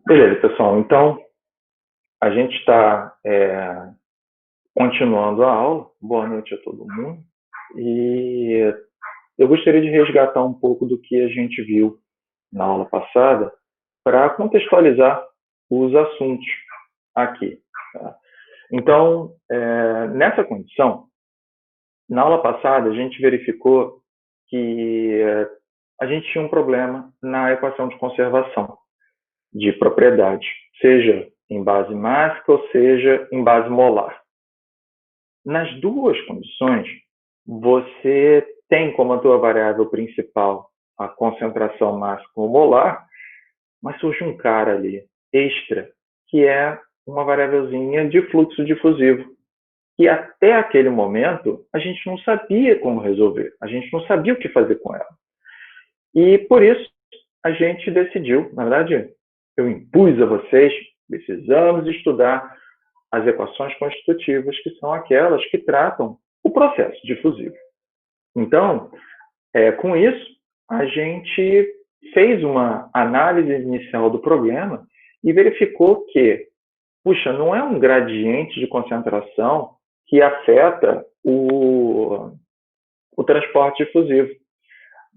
Beleza, pessoal. Então, a gente está continuando a aula. Boa noite a todo mundo. E eu gostaria de resgatar um pouco do que a gente viu na aula passada para contextualizar os assuntos aqui. Tá? Então, nessa condição, na aula passada, a gente verificou que a gente tinha um problema na equação de conservação de propriedade, seja em base mássica ou seja em base molar. Nas duas condições, você tem como a tua variável principal a concentração máxima molar, mas surge um cara ali, extra, que é uma variávelzinha de fluxo difusivo, que até aquele momento a gente não sabia como resolver, a gente não sabia o que fazer com ela. E por isso a gente decidiu, na verdade, eu impus a vocês, precisamos estudar as equações constitutivas, que são aquelas que tratam o processo difusivo. Então, com isso, a gente fez uma análise inicial do problema e verificou que, puxa, não é um gradiente de concentração que afeta o transporte difusivo,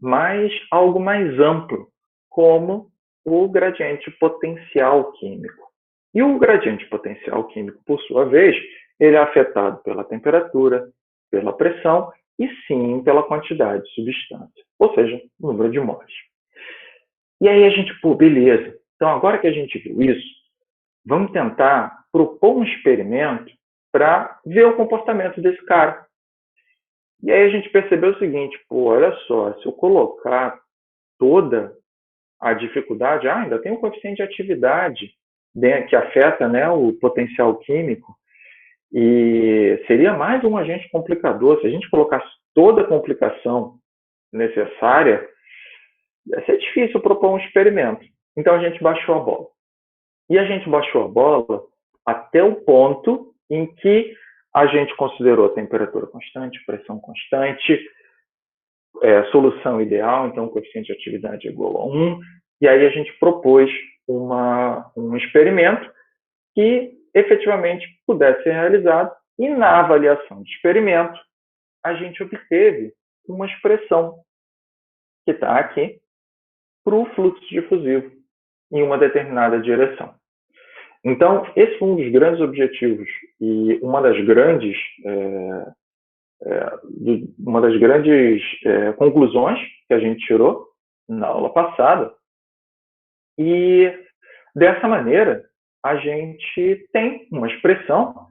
mas algo mais amplo, como o gradiente potencial químico. E o gradiente potencial químico, por sua vez, ele é afetado pela temperatura, pela pressão e sim pela quantidade de substância, ou seja, número de mols. E aí a gente, beleza. Então agora que a gente viu isso, vamos tentar propor um experimento para ver o comportamento desse cara. E aí a gente percebeu o seguinte, olha só, se eu colocar toda a dificuldade, ainda tem um coeficiente de atividade que afeta, né, o potencial químico, e seria mais um agente complicador. Se a gente colocasse toda a complicação necessária, ia ser difícil propor um experimento. Então a gente baixou a bola. E a gente baixou a bola até o ponto em que a gente considerou a temperatura constante, pressão constante, solução ideal, então o coeficiente de atividade é igual a 1, e aí a gente propôs um experimento que efetivamente pudesse ser realizado, e na avaliação de experimento, a gente obteve uma expressão que está aqui para o fluxo difusivo em uma determinada direção. Então, esse foi um dos grandes objetivos e uma das grandes conclusões que a gente tirou na aula passada. E dessa maneira, a gente tem uma expressão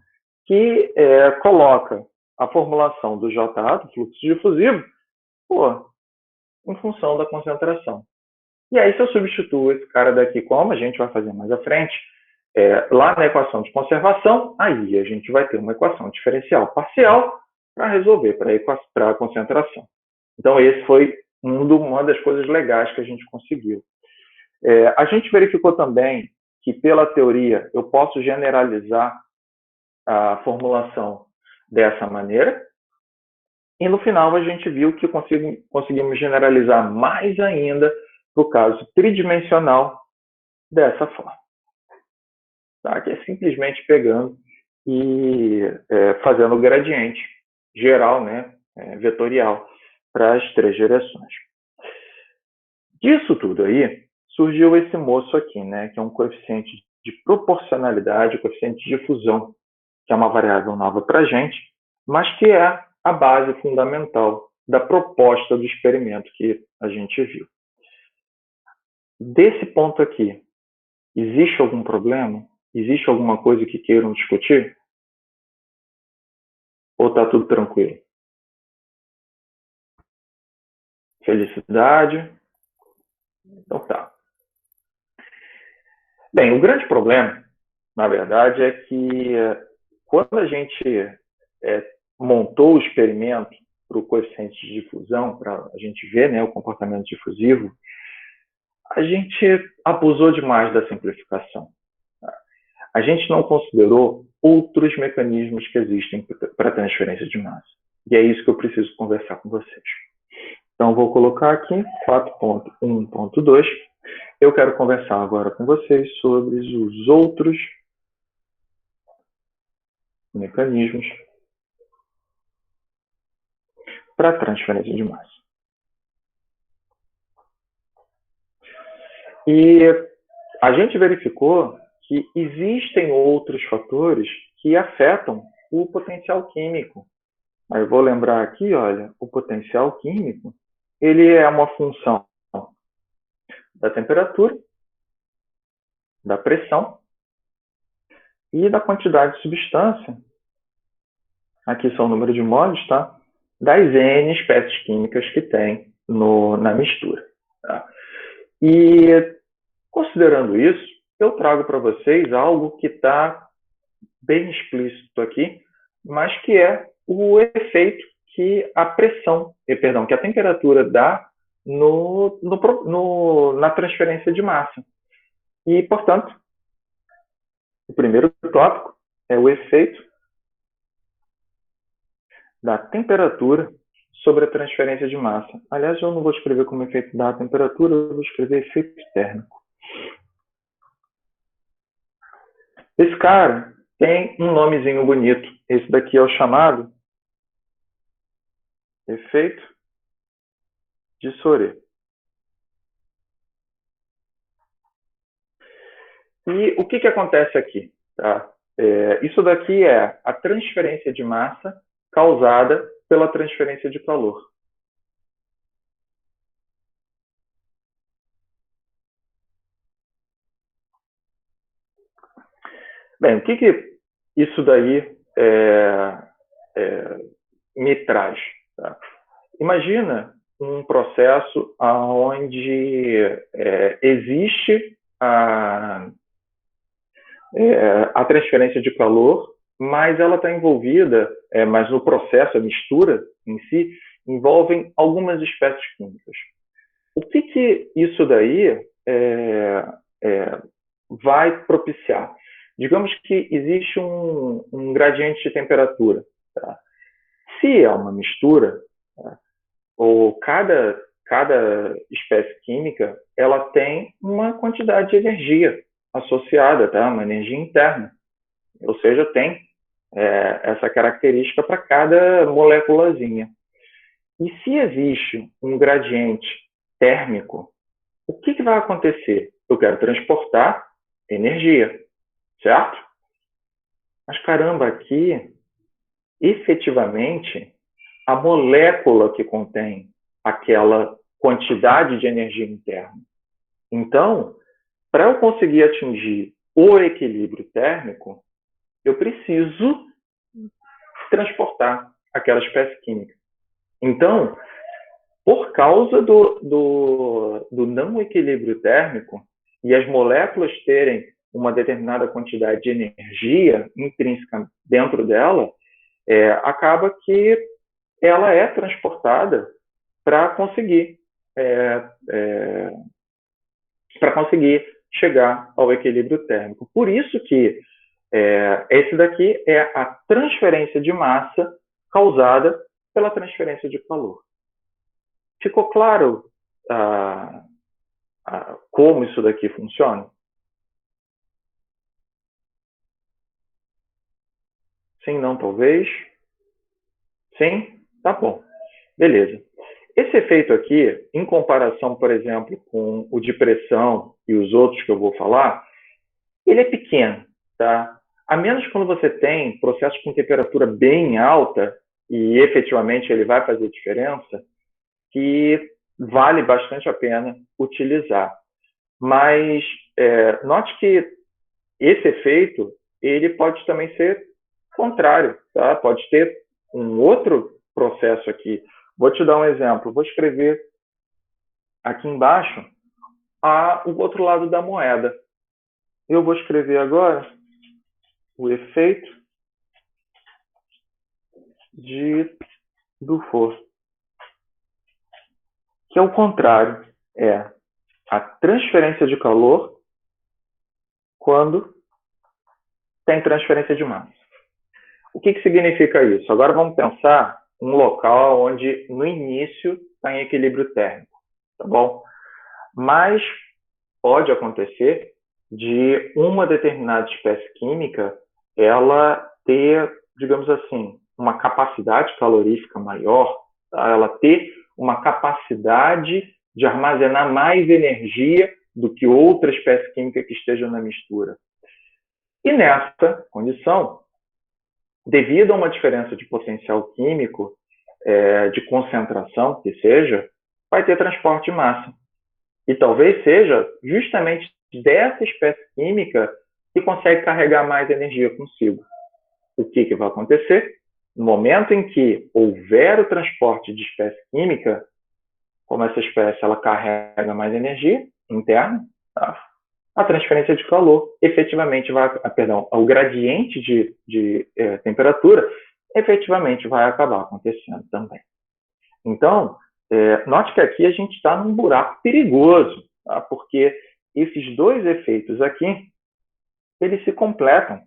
que coloca a formulação do JA, do fluxo difusivo, em função da concentração. E aí, se eu substituo esse cara daqui, como a gente vai fazer mais à frente, lá na equação de conservação, aí a gente vai ter uma equação diferencial parcial para resolver para a concentração. Então, esse foi uma das coisas legais que a gente conseguiu. A gente verificou também que, pela teoria, eu posso generalizar a formulação dessa maneira, e no final a gente viu que conseguimos generalizar mais ainda para o caso tridimensional dessa forma. Tá? Que é simplesmente pegando e fazendo o gradiente geral, né, vetorial, para as três direções. Disso tudo aí, surgiu esse moço aqui, né, que é um coeficiente de proporcionalidade, coeficiente de difusão, que é uma variável nova para a gente, mas que é a base fundamental da proposta do experimento que a gente viu. Desse ponto aqui, existe algum problema? Existe alguma coisa que queiram discutir? Ou está tudo tranquilo? Felicidade? Então tá. Bem, o grande problema, na verdade, é que quando a gente montou o experimento para o coeficiente de difusão, para a gente ver, né, o comportamento difusivo, a gente abusou demais da simplificação. A gente não considerou outros mecanismos que existem para transferência de massa. E é isso que eu preciso conversar com vocês. Então, vou colocar aqui 4.1.2, eu quero conversar agora com vocês sobre os outros mecanismos para transferência de massa. E a gente verificou que existem outros fatores que afetam o potencial químico. Aí eu vou lembrar aqui, olha, o potencial químico, ele é uma função da temperatura, da pressão e da quantidade de substância. Aqui são o número de moles, tá? Das N espécies químicas que tem na mistura. Tá? E, considerando isso, eu trago para vocês algo que está bem explícito aqui, mas que é o efeito que a pressão, que a temperatura dá na transferência de massa. E, portanto, o primeiro tópico é o efeito da temperatura sobre a transferência de massa. Aliás, eu não vou escrever como efeito da temperatura, eu vou escrever efeito térmico. Esse cara tem um nomezinho bonito. Esse daqui é o chamado efeito de Soré. E o que acontece aqui? Tá? Isso daqui é a transferência de massa causada pela transferência de calor. Bem, o que isso daí me traz? Tá? Imagina um processo onde existe a transferência de calor, mas ela está envolvida, mas no processo, a mistura em si, envolvem algumas espécies químicas. O que isso daí vai propiciar? Digamos que existe um gradiente de temperatura. Tá? Se é uma mistura, tá? Ou cada espécie química ela tem uma quantidade de energia associada, tá? Uma energia interna. Ou seja, tem essa característica para cada moléculazinha. E se existe um gradiente térmico, o que vai acontecer? Eu quero transportar energia, certo? Mas caramba, aqui, efetivamente, a molécula que contém aquela quantidade de energia interna. Então, para eu conseguir atingir o equilíbrio térmico, eu preciso transportar aquela espécie química. Então, por causa do não equilíbrio térmico e as moléculas terem uma determinada quantidade de energia intrínseca dentro dela, acaba que ela é transportada para conseguir chegar ao equilíbrio térmico. Por isso que esse daqui é a transferência de massa causada pela transferência de calor. Ficou claro como isso daqui funciona? Sim, não, talvez. Sim? Tá bom. Beleza. Esse efeito aqui, em comparação, por exemplo, com o de pressão e os outros que eu vou falar, ele é pequeno, tá? A menos quando você tem processos com temperatura bem alta, e efetivamente ele vai fazer diferença, que vale bastante a pena utilizar. Mas note que esse efeito ele pode também ser contrário, tá? Pode ter um outro processo aqui. Vou te dar um exemplo. Vou escrever aqui embaixo o outro lado da moeda. Eu vou escrever agora o efeito de Dufour, que é o contrário. É a transferência de calor quando tem transferência de massa. O que significa isso? Agora vamos pensar um local onde no início está em equilíbrio térmico, tá bom? Mas pode acontecer de uma determinada espécie química ela ter, digamos assim, uma capacidade calorífica maior, tá? Ela ter uma capacidade de armazenar mais energia do que outra espécie química que esteja na mistura. E nessa condição, devido a uma diferença de potencial químico, de concentração, que seja, vai ter transporte de massa. E talvez seja justamente dessa espécie química que consegue carregar mais energia consigo. O que vai acontecer? No momento em que houver o transporte de espécie química, como essa espécie ela carrega mais energia interna, tá? A transferência de calor efetivamente vai, o gradiente de temperatura efetivamente vai acabar acontecendo também. Então, note que aqui a gente está num buraco perigoso, tá? Porque esses dois efeitos aqui, eles se completam.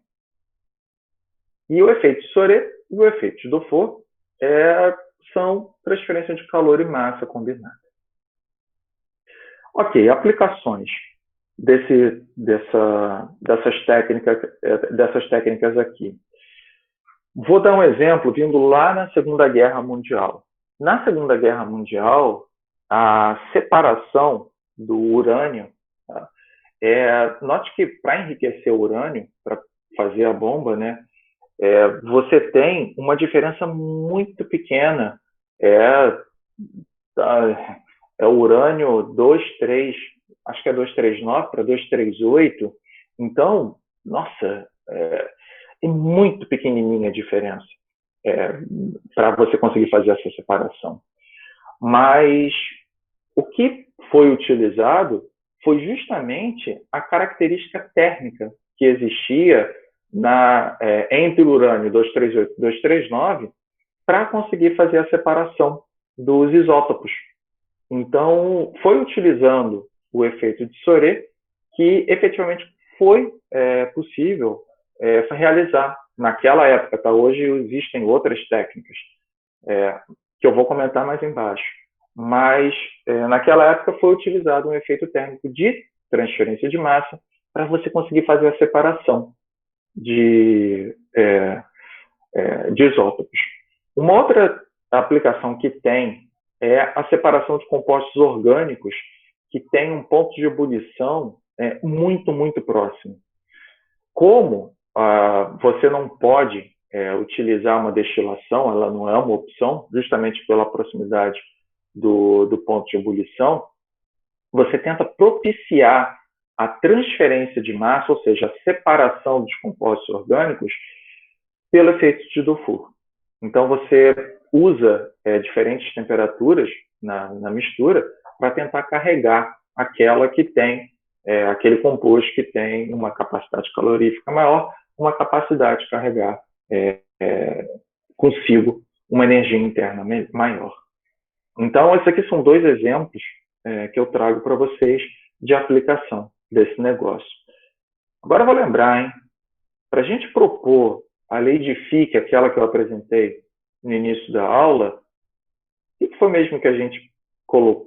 E o efeito de Soret e o efeito de Dufour são transferência de calor e massa combinada. Ok, aplicações dessas técnicas aqui. Vou dar um exemplo vindo lá na Segunda Guerra Mundial. Na Segunda Guerra Mundial, a separação do urânio, tá? Note que para enriquecer o urânio, para fazer a bomba, né, você tem uma diferença muito pequena. É o urânio 2,3, acho que é 239 para 238. Então, nossa, é muito pequenininha a diferença para você conseguir fazer essa separação. Mas o que foi utilizado foi justamente a característica térmica que existia entre o urânio 238 e 239 para conseguir fazer a separação dos isótopos. Então, foi utilizando o efeito de Soret que efetivamente foi possível realizar naquela época. Tá? Hoje existem outras técnicas que eu vou comentar mais embaixo. Mas naquela época foi utilizado um efeito térmico de transferência de massa para você conseguir fazer a separação de isótopos. Uma outra aplicação que tem é a separação de compostos orgânicos que tem um ponto de ebulição muito, muito próximo. Como você não pode utilizar uma destilação, ela não é uma opção, justamente pela proximidade do ponto de ebulição, você tenta propiciar a transferência de massa, ou seja, a separação dos compostos orgânicos, pelo efeito de Dufour. Então, você usa diferentes temperaturas na mistura para tentar carregar aquela que tem, aquele composto que tem uma capacidade calorífica maior, uma capacidade de carregar consigo uma energia interna maior. Então, esses aqui são dois exemplos que eu trago para vocês de aplicação desse negócio. Agora eu vou lembrar, hein? Para a gente propor a lei de Fick, aquela que eu apresentei no início da aula, o que foi mesmo que a gente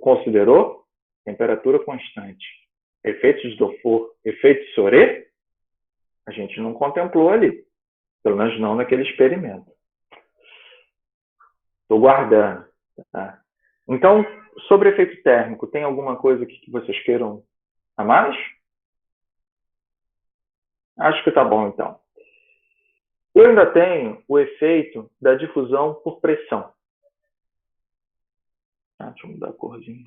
considerou? Temperatura constante. Efeitos de Dufour, efeito de Soret, a gente não contemplou ali. Pelo menos não naquele experimento. Estou guardando. Tá? Então, sobre efeito térmico, tem alguma coisa que vocês queiram a mais? Acho que está bom, então. Eu ainda tenho o efeito da difusão por pressão. Deixa eu mudar a corzinha.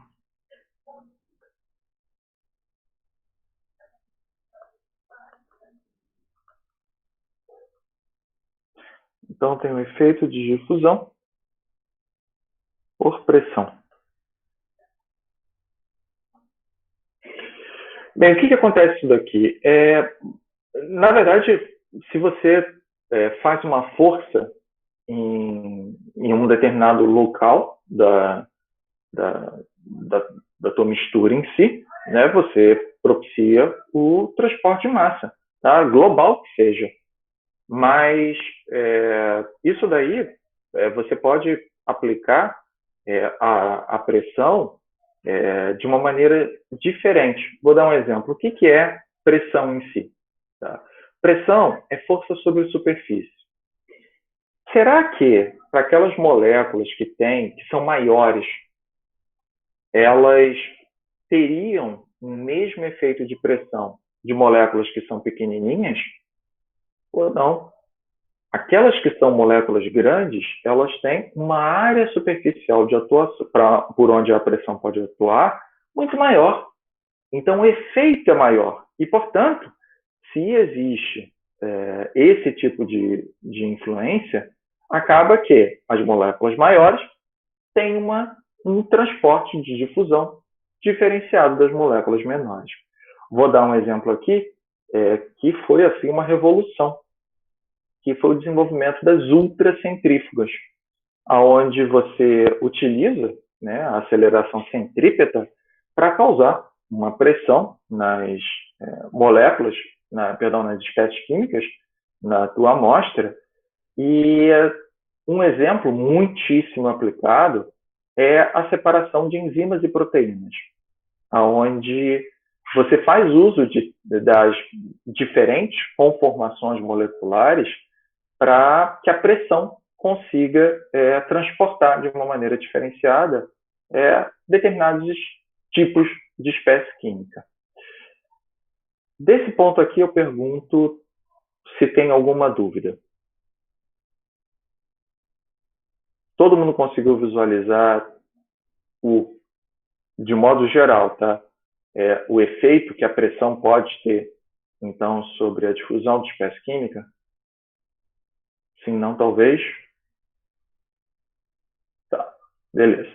Então, tem o efeito de difusão por pressão. Bem, o que acontece isso daqui? Na verdade, se você faz uma força em um determinado local da tua mistura em si, né, você propicia o transporte de massa, tá? Global que seja. Mas isso daí você pode aplicar a pressão de uma maneira diferente. Vou dar um exemplo. O que é pressão em si? Tá? Pressão é força sobre a superfície. Será que para aquelas moléculas que são maiores, elas teriam o mesmo efeito de pressão de moléculas que são pequenininhas? Ou não? Aquelas que são moléculas grandes, elas têm uma área superficial de atuação, por onde a pressão pode atuar, muito maior. Então, o efeito é maior. E, portanto, se existe esse tipo de influência, acaba que as moléculas maiores têm um transporte de difusão diferenciado das moléculas menores. Vou dar um exemplo aqui, que foi assim uma revolução, que foi o desenvolvimento das ultracentrífugas, aonde você utiliza, né, a aceleração centrípeta para causar uma pressão nas moléculas, nas espécies químicas, na tua amostra. E um exemplo muitíssimo aplicado é a separação de enzimas e proteínas, aonde você faz uso das diferentes conformações moleculares para que a pressão consiga transportar de uma maneira diferenciada determinados tipos de espécie química. Desse ponto aqui, eu pergunto se tem alguma dúvida. Todo mundo conseguiu visualizar de modo geral, tá? O efeito que a pressão pode ter, então, sobre a difusão de espécie química? Sim, não, talvez. Tá, beleza.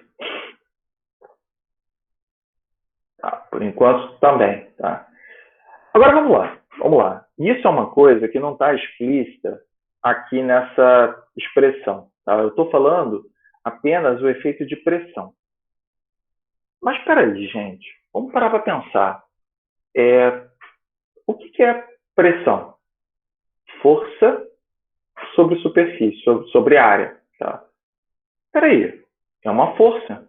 Tá, por enquanto, também, tá? Agora, vamos lá. Isso é uma coisa que não está explícita aqui nessa expressão, tá? Eu estou falando apenas o efeito de pressão. Mas, espera aí, gente. Vamos parar para pensar. O que é pressão? Força sobre superfície, sobre área. Tá? Espera aí. É uma força.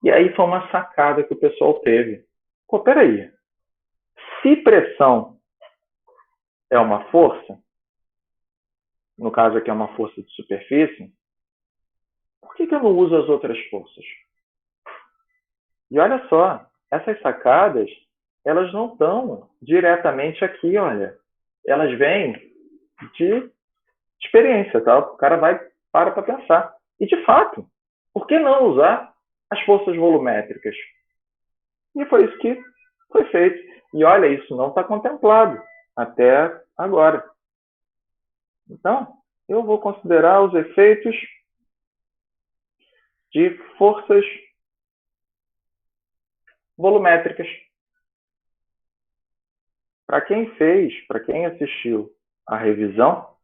E aí foi uma sacada que o pessoal teve. Pô, espera aí. Se pressão é uma força, no caso aqui é uma força de superfície, por que eu não uso as outras forças? E olha só, essas sacadas, elas não estão diretamente aqui, olha. Elas vêm de experiência, tá? O cara para pensar. E, de fato, por que não usar as forças volumétricas? E foi isso que foi feito. E olha, isso não está contemplado até agora. Então, eu vou considerar os efeitos de forças volumétricas. Para quem assistiu a revisão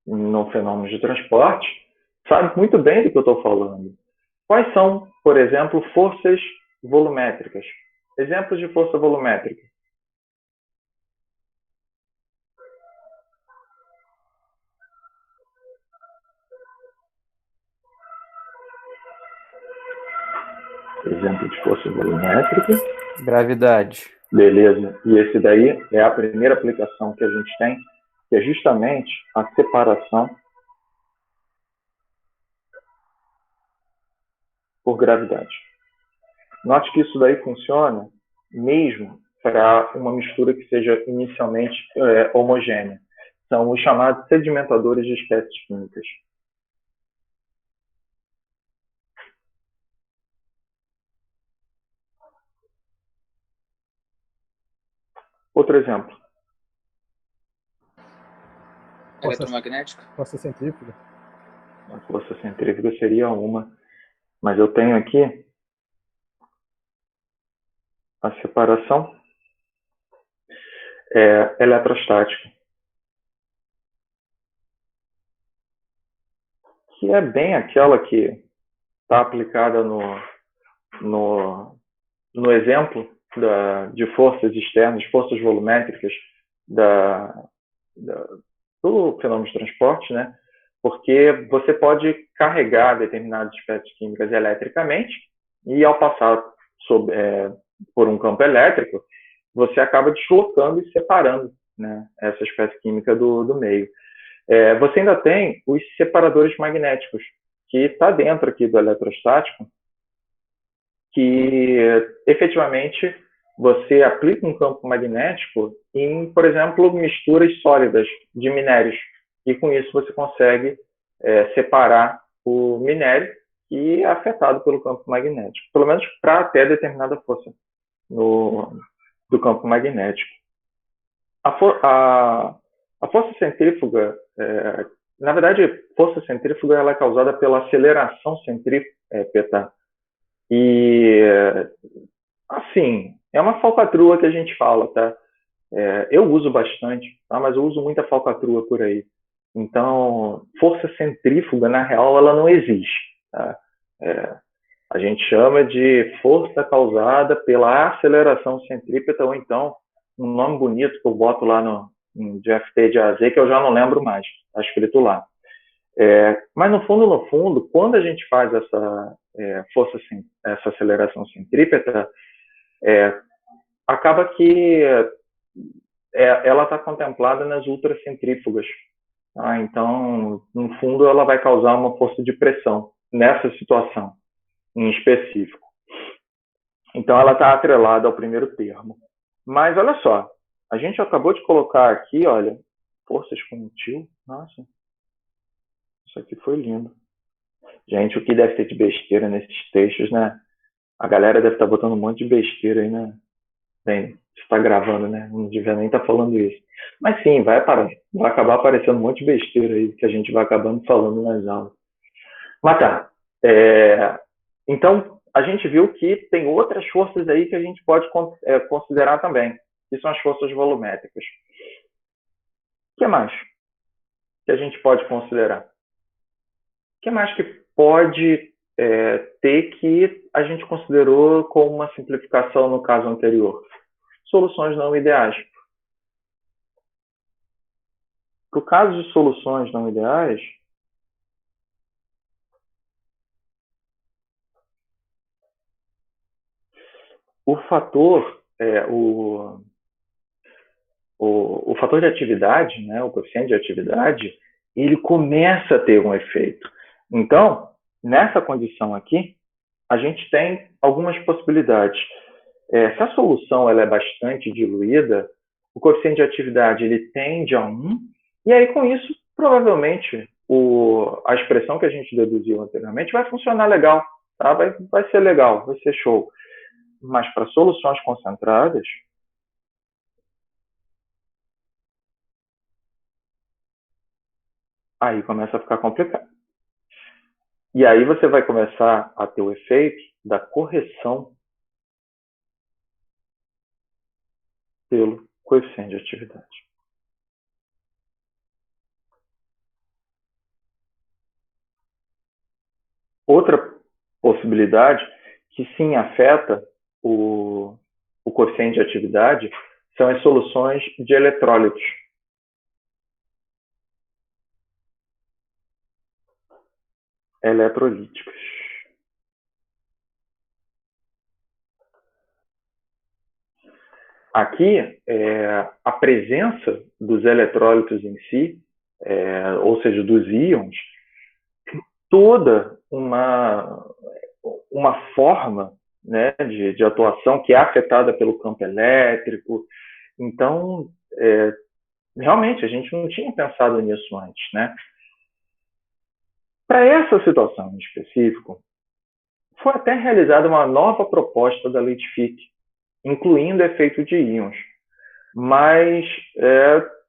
no fenômeno de transporte, sabe muito bem do que eu estou falando. Quais são, por exemplo, forças volumétricas? Exemplos de força volumétrica. Exemplo de força volumétrica. Gravidade. Beleza. E esse daí é a primeira aplicação que a gente tem, que é justamente a separação por gravidade. Note que isso daí funciona mesmo para uma mistura que seja inicialmente homogênea. São os chamados sedimentadores de espécies químicas. Outro exemplo. Eletromagnética? Força centrífuga. A força centrífuga seria uma, mas eu tenho aqui a separação eletrostática, que é bem aquela que está aplicada no exemplo de forças externas, forças volumétricas do fenômeno de transporte, né? Porque você pode carregar determinadas espécies químicas eletricamente, E ao passar por um campo elétrico, você acaba deslocando e separando, né, essa espécie química do meio. Você ainda tem os separadores magnéticos, que está dentro aqui do eletrostático, que efetivamente você aplica um campo magnético em, por exemplo, misturas sólidas de minérios. E com isso você consegue separar o minério que é afetado pelo campo magnético, pelo menos para até determinada força do campo magnético. A força centrífuga, na verdade, força centrífuga ela é causada pela aceleração centrípeta. E, assim, é uma falcatrua que a gente fala, tá? Eu uso bastante, tá? Mas eu uso muita falcatrua por aí. Então, força centrífuga, na real, ela não existe, tá? A gente chama de força causada pela aceleração centrípeta, ou então, um nome bonito que eu boto lá de FT de AZ, que eu já não lembro mais, está escrito lá. Mas no fundo, quando a gente faz essa aceleração centrípeta, acaba que ela está contemplada nas ultracentrífugas. Tá? Então, no fundo, ela vai causar uma força de pressão nessa situação em específico. Então, ela está atrelada ao primeiro termo. Mas, olha só, a gente acabou de colocar aqui, olha, forças com til. Nossa, isso aqui foi lindo. Gente, o que deve ter de besteira nesses textos, né? A galera deve estar botando um monte de besteira aí, né? Bem, está gravando, né? Não devia nem estar falando isso. Mas sim, vai acabar aparecendo um monte de besteira aí que a gente vai acabando falando nas aulas. Mas tá. Então, a gente viu que tem outras forças aí que a gente pode considerar também, que são as forças volumétricas. O que mais que a gente pode considerar? O que mais que pode ter que a gente considerou como uma simplificação no caso anterior? Soluções não ideais. No caso de soluções não ideais, o fator, o fator de atividade, né, o coeficiente de atividade, ele começa a ter um efeito. Então, nessa condição aqui, a gente tem algumas possibilidades. Se a solução ela é bastante diluída, o coeficiente de atividade ele tende a 1, e aí com isso, provavelmente, a expressão que a gente deduziu anteriormente vai funcionar legal, tá? Vai ser legal, vai ser show. Mas para soluções concentradas, aí começa a ficar complicado. E aí você vai começar a ter o efeito da correção pelo coeficiente de atividade. Outra possibilidade que sim afeta o coeficiente de atividade são as soluções de eletrólitos. Eletrolíticas. Aqui, a presença dos eletrólitos em si, ou seja, dos íons, tem toda uma forma, né, de atuação que é afetada pelo campo elétrico. Então, realmente, a gente não tinha pensado nisso antes, né? Para essa situação em específico, foi até realizada uma nova proposta da lei de Fick, incluindo efeito de íons. Mas,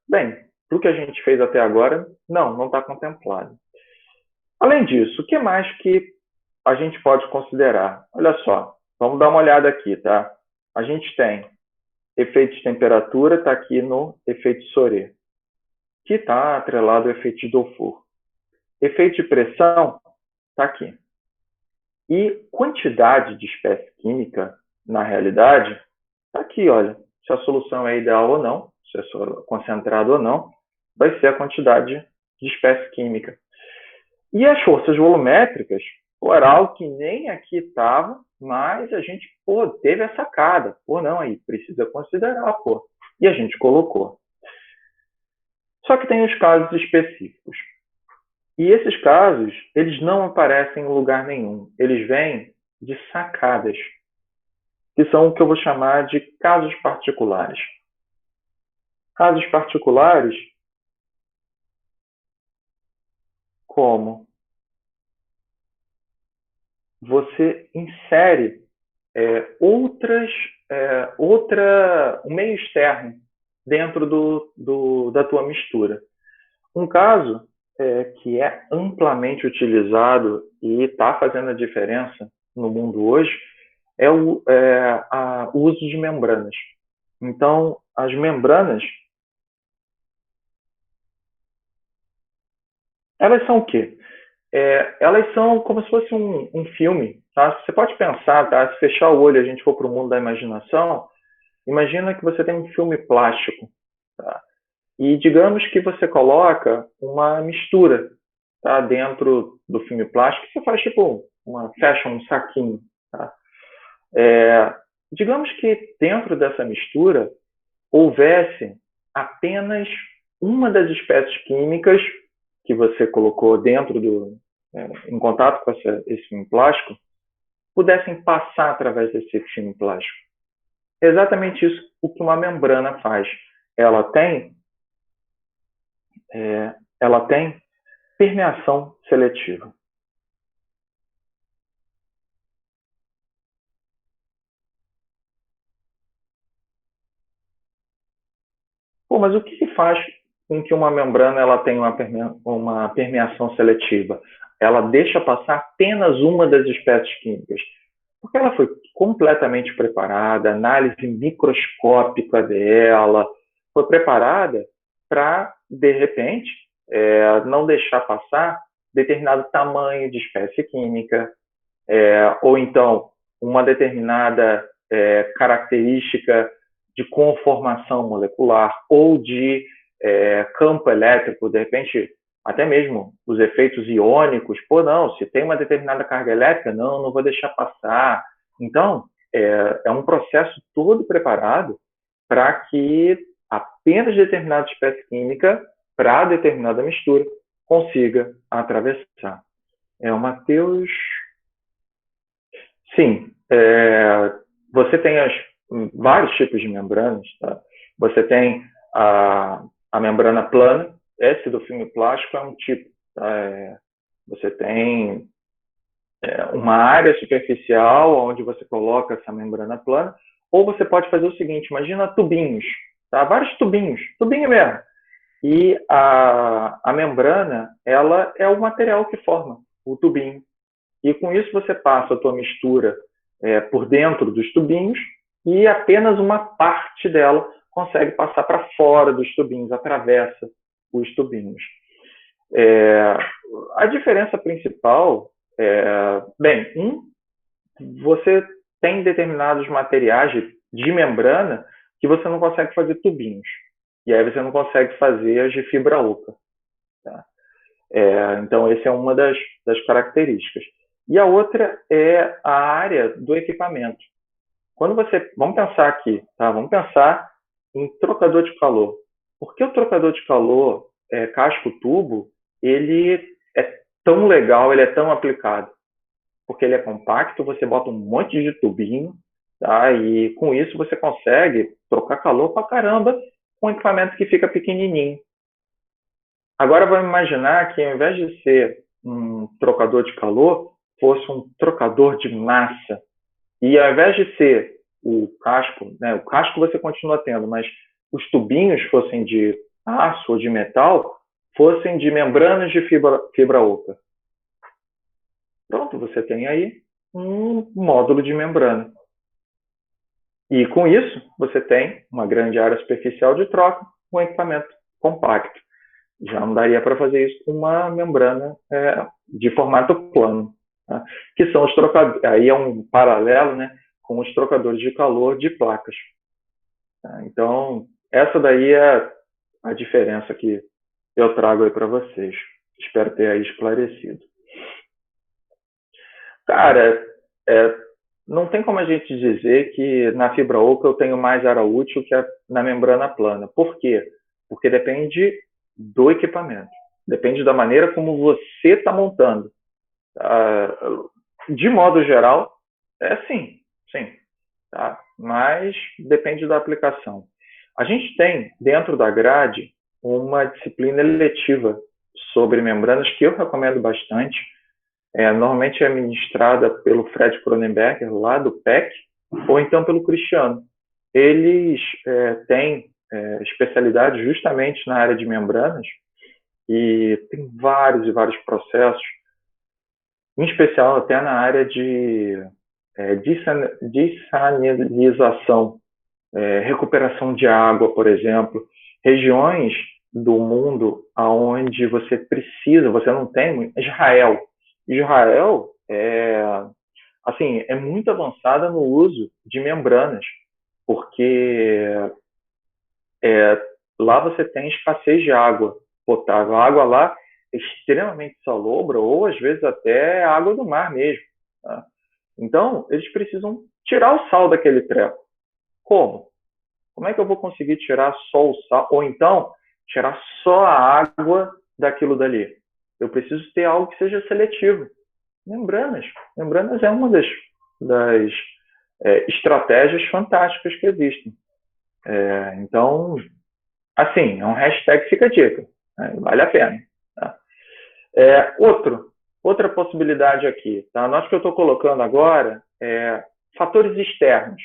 bem, para o que a gente fez até agora, não está contemplado. Além disso, o que mais que a gente pode considerar? Olha só, vamos dar uma olhada aqui, tá? A gente tem efeito de temperatura, está aqui no efeito Soré, que está atrelado ao efeito de Dufour. Efeito de pressão está aqui. E quantidade de espécie química, na realidade, está aqui, olha. Se a solução é ideal ou não, se é concentrado ou não, vai ser a quantidade de espécie química. E as forças volumétricas, era algo que nem aqui estava mas a gente, pô, teve a sacada. Pô, não, aí precisa considerar, pô. E a gente colocou. Só que tem os casos específicos. E esses casos, eles não aparecem em lugar nenhum. Eles vêm de sacadas, que são o que eu vou chamar de casos particulares. Casos particulares como você insere um meio externo dentro da tua mistura. Um caso que é amplamente utilizado e está fazendo a diferença no mundo hoje é o uso de membranas. Então, as membranas, elas são o quê? Elas são como se fosse um filme. Tá? Você pode pensar, tá? Se fechar o olho e a gente for para o mundo da imaginação, imagina que você tem um filme plástico. Tá? E digamos que você coloca uma mistura, tá, dentro do filme plástico, você faz tipo fecha um saquinho. Tá? Digamos que dentro dessa mistura houvesse apenas uma das espécies químicas que você colocou dentro em contato com esse filme plástico, pudessem passar através desse filme plástico. É exatamente isso o que uma membrana faz. Ela tem ela tem permeação seletiva. Pô, mas o que faz com que uma membrana ela tenha uma permeação seletiva? Ela deixa passar apenas uma das espécies químicas. Porque ela foi completamente preparada, análise microscópica dela, foi preparada para, de repente, não deixar passar determinado tamanho de espécie química, ou então uma determinada característica de conformação molecular ou de campo elétrico, de repente, até mesmo os efeitos iônicos, pô, não, se tem uma determinada carga elétrica, não vou deixar passar. Então, é um processo todo preparado para que apenas determinada espécie química, para determinada mistura, consiga atravessar. Matheus, sim, você tem vários tipos de membranas. Tá? Você tem a membrana plana, esse do filme plástico é um tipo. Tá? Você tem uma área superficial onde você coloca essa membrana plana, ou você pode fazer o seguinte, imagina tubinhos, tá? Vários tubinhos, tubinho mesmo. E a membrana, ela é o material que forma o tubinho. E com isso você passa a tua mistura por dentro dos tubinhos e apenas uma parte dela consegue passar para fora dos tubinhos, atravessa os tubinhos. A diferença principal você tem determinados materiais de membrana que você não consegue fazer tubinhos. E aí você não consegue fazer as de fibra oca. Tá? Então, essa é uma das características. E a outra é a área do equipamento. Vamos pensar aqui, tá? Vamos pensar em trocador de calor. Por que o trocador de calor casco-tubo, ele é tão legal, ele é tão aplicado? Porque ele é compacto, você bota um monte de tubinho, tá? E com isso você consegue trocar calor pra caramba com um equipamento que fica pequenininho. Agora vamos imaginar que ao invés de ser um trocador de calor, fosse um trocador de massa. E ao invés de ser o casco, né, o casco você continua tendo, mas os tubinhos fossem de aço ou de metal, fossem de membranas de fibra oca. Pronto, você tem aí um módulo de membrana. E com isso, você tem uma grande área superficial de troca com um equipamento compacto. Já não daria para fazer isso com uma membrana de formato plano, tá? Que são os trocadores. Aí é um paralelo, né, com os trocadores de calor de placas. Tá? Então, essa daí é a diferença que eu trago aí para vocês. Espero ter aí esclarecido. Cara, não tem como a gente dizer que na fibra oca eu tenho mais área útil que na membrana plana. Por quê? Porque depende do equipamento. Depende da maneira como você está montando. De modo geral, é sim. Tá? Mas depende da aplicação. A gente tem, dentro da grade, uma disciplina eletiva sobre membranas que eu recomendo bastante. Normalmente é ministrada pelo Fred Cronenberger, lá do PEC, ou então pelo Cristiano. Eles têm especialidade justamente na área de membranas e tem vários e vários processos, em especial até na área de dessalinização, recuperação de água, por exemplo, regiões do mundo onde você não tem, Israel é muito avançada no uso de membranas, porque lá você tem escassez de água potável. A água lá é extremamente salobra, ou às vezes até água do mar mesmo. Tá? Então, eles precisam tirar o sal daquele treco. Como? Como é que eu vou conseguir tirar só o sal? Ou então, tirar só a água daquilo dali? Eu preciso ter algo que seja seletivo. Membranas. Membranas é uma das estratégias fantásticas que existem. Então, assim, é um hashtag fica a dica. Vale a pena. Tá? Outra possibilidade aqui. Tá? Nós que eu estou colocando agora fatores externos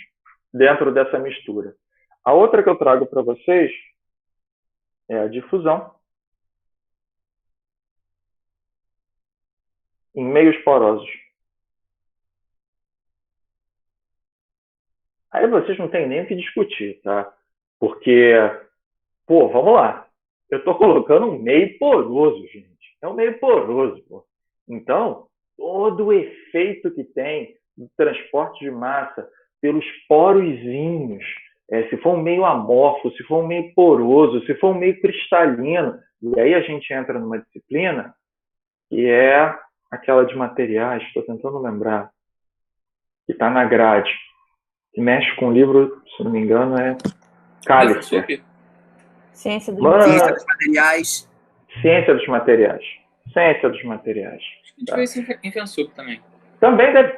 dentro dessa mistura. A outra que eu trago para vocês é a difusão em meios porosos. Aí vocês não têm nem o que discutir, tá? Porque, vamos lá. Eu estou colocando um meio poroso, gente. É um meio poroso, pô. Então, todo o efeito que tem do transporte de massa pelos porozinhos, se for um meio amorfo, se for um meio poroso, se for um meio cristalino, e aí a gente entra numa disciplina que é aquela de materiais, estou tentando lembrar, que está na grade, que mexe com o livro, se não me engano, é Cálice. Ciência dos materiais. Ciência dos materiais. Ciência dos materiais. A gente viu isso em FENSUP também. Também deve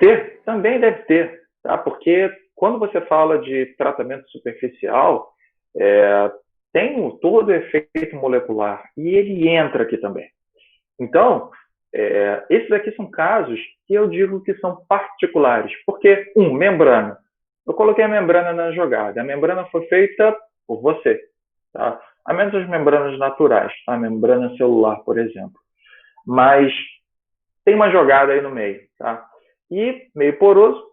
ter. Tá? Porque quando você fala de tratamento superficial, tem todo o efeito molecular. E ele entra aqui também. Então, esses aqui são casos que eu digo que são particulares. Porque, membrana. Eu coloquei a membrana na jogada. A membrana foi feita por você. Tá? A menos as membranas naturais, tá? A membrana celular, por exemplo. Mas tem uma jogada aí no meio. Tá? E meio poroso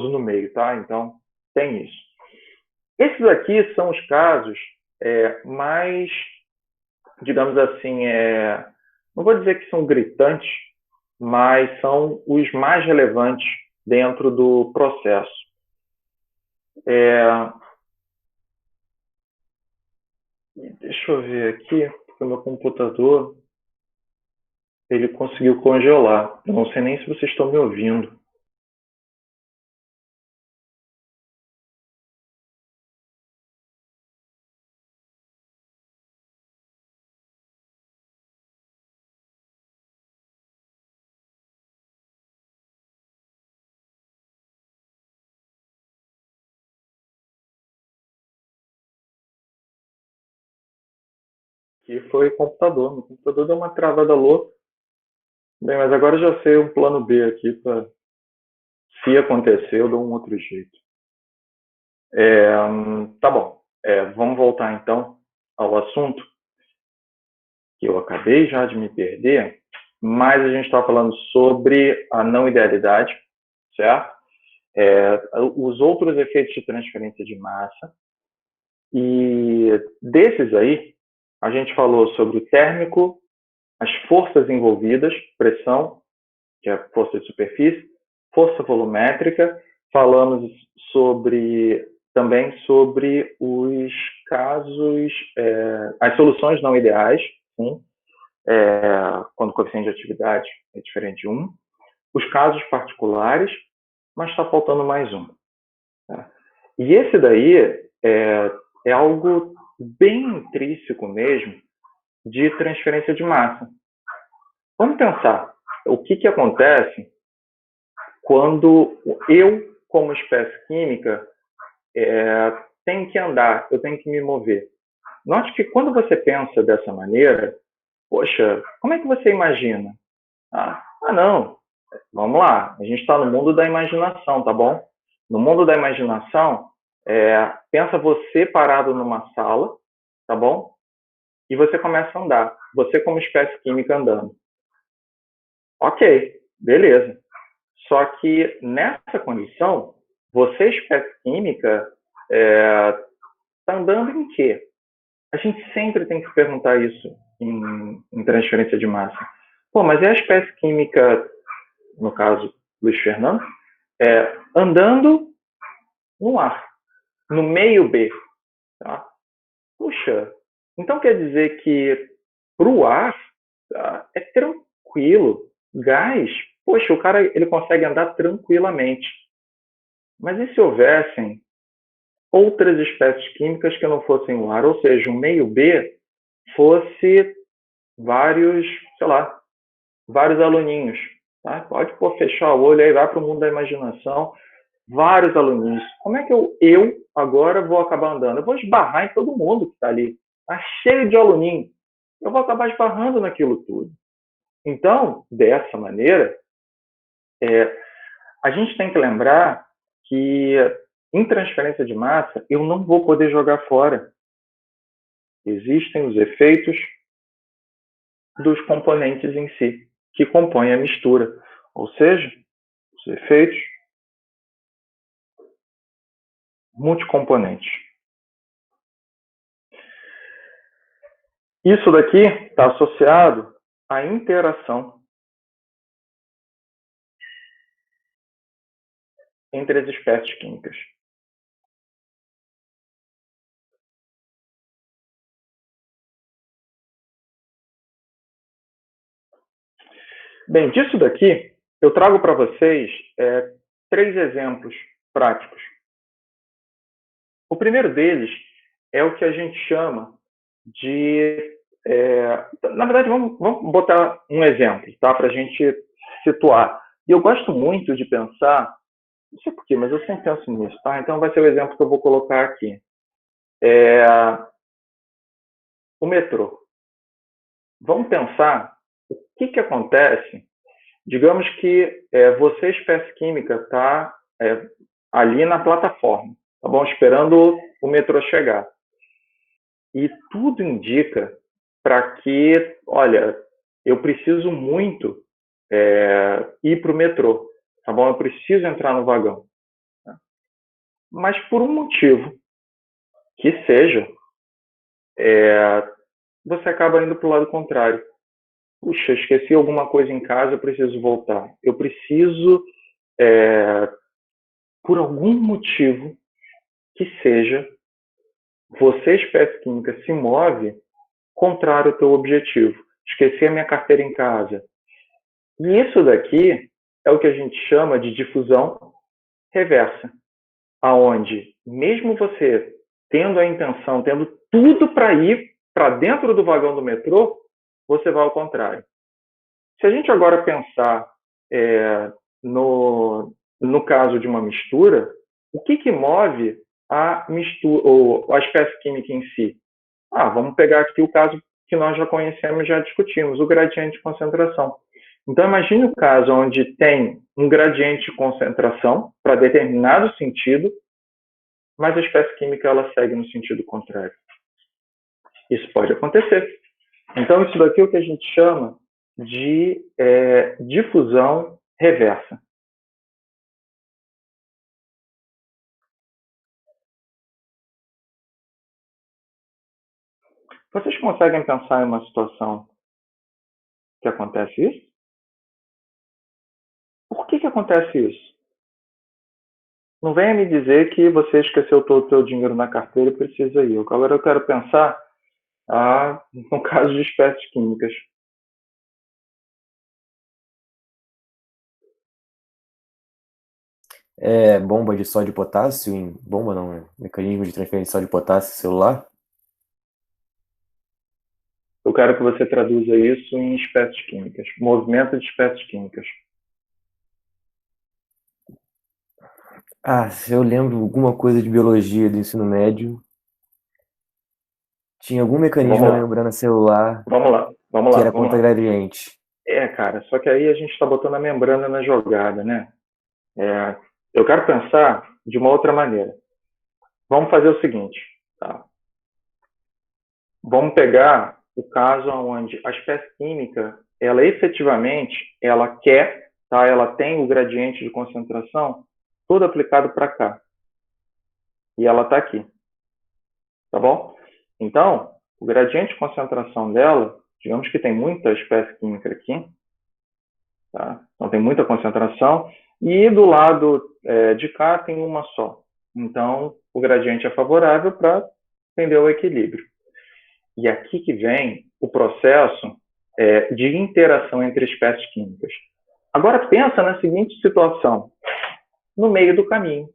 no meio. Tá? Então, tem isso. Esses aqui são os casos mais, digamos assim, não vou dizer que são gritantes, mas são os mais relevantes dentro do processo. Deixa eu ver aqui, porque o meu computador ele conseguiu congelar. Eu não sei nem se vocês estão me ouvindo. Que foi computador. Meu computador deu uma travada louca. Bem, mas agora eu já sei um plano B aqui para, se acontecer, eu dou um outro jeito. Tá bom. Vamos voltar então ao assunto, que eu acabei já de me perder, mas a gente está falando sobre a não idealidade, certo? Os outros efeitos de transferência de massa. E desses aí, a gente falou sobre o térmico, as forças envolvidas, pressão, que é a força de superfície, força volumétrica, falamos também sobre os casos, as soluções não ideais, sim, quando o coeficiente de atividade é diferente de 1, os casos particulares mas está faltando mais um. Tá? E esse daí é algo bem intrínseco mesmo de transferência de massa. Vamos pensar o que acontece quando eu, como espécie química, tenho que andar, eu tenho que me mover. Note que quando você pensa dessa maneira, poxa, como é que você imagina? Não, vamos lá, a gente está no mundo da imaginação, tá bom? No mundo da imaginação, pensa você parado numa sala, tá bom? E você começa a andar, você como espécie química andando. Ok, beleza. Só que nessa condição, você, espécie química, está andando em quê? A gente sempre tem que se perguntar isso em transferência de massa. Pô, mas é a espécie química, no caso, Luiz Fernando, andando no ar, no meio B. Tá? Puxa, então quer dizer que para o ar é tranquilo. Gás, poxa, o cara ele consegue andar tranquilamente. Mas e se houvessem outras espécies químicas que não fossem o ar? Ou seja, o meio B fosse vários, sei lá, vários aluninhos. Tá? Pode fechar o olho aí, vai para o mundo da imaginação. Vários aluninhos. Como é que eu agora vou acabar andando? Eu vou esbarrar em todo mundo que está ali. Está cheio de aluninho. Eu vou acabar esbarrando naquilo tudo. Então, dessa maneira, a gente tem que lembrar que em transferência de massa, eu não vou poder jogar fora. Existem os efeitos dos componentes em si, que compõem a mistura. Ou seja, os efeitos multicomponentes. Isso daqui está associado à interação entre as espécies químicas. Bem, disso daqui, eu trago para vocês 3 exemplos práticos. O primeiro deles é o que a gente chama de... na verdade, vamos botar um exemplo, tá? Para a gente situar. E eu gosto muito de pensar, não sei porquê, mas eu sempre penso nisso, tá? Então vai ser o exemplo que eu vou colocar aqui. O metrô. Vamos pensar o que acontece. Digamos que você, espécie química, está ali na plataforma, tá bom? Esperando o metrô chegar. E tudo indica para que, olha, eu preciso muito ir para o metrô, tá bom? Eu preciso entrar no vagão. Tá? Mas por um motivo que seja, você acaba indo para o lado contrário. Puxa, esqueci alguma coisa em casa, eu preciso voltar. Eu preciso, por algum motivo que seja, você, espécie química, se move contrário ao teu objetivo. Esqueci a minha carteira em casa. E isso daqui é o que a gente chama de difusão reversa, aonde mesmo você tendo a intenção, tendo tudo para ir para dentro do vagão do metrô, você vai ao contrário. Se a gente agora pensar no caso de uma mistura, o que move a mistura, ou a espécie química em si? Vamos pegar aqui o caso que nós já conhecemos e já discutimos, o gradiente de concentração. Então, imagine o caso onde tem um gradiente de concentração para determinado sentido, mas a espécie química ela segue no sentido contrário. Isso pode acontecer. Então, isso daqui é o que a gente chama de difusão reversa. Vocês conseguem pensar em uma situação que acontece isso? Por que acontece isso? Não venha me dizer que você esqueceu todo o seu dinheiro na carteira e precisa ir. Agora eu quero pensar no caso de espécies químicas. é bomba de sódio e potássio, bomba não, é mecanismo de transferência de sódio e potássio celular? Eu quero que você traduza isso em espécies químicas, movimento de espécies químicas. Ah, eu lembro alguma coisa de biologia do ensino médio. Tinha algum mecanismo Vamos na lá, membrana celular vamos lá, vamos que lá, era vamos lá. contragradiente. Cara, só que aí a gente está botando a membrana na jogada, né? Eu quero pensar de uma outra maneira. Vamos fazer o seguinte, tá? Vamos pegar o caso onde a espécie química, ela efetivamente, ela quer, tá? Ela tem o gradiente de concentração todo aplicado para cá. E ela está aqui, tá bom? Então, o gradiente de concentração dela, digamos que tem muita espécie química aqui, tá? Então tem muita concentração, e do lado de cá tem uma só. Então, o gradiente é favorável para atender ao equilíbrio. E aqui que vem o processo de interação entre espécies químicas. Agora pensa na seguinte situação. No meio do caminho,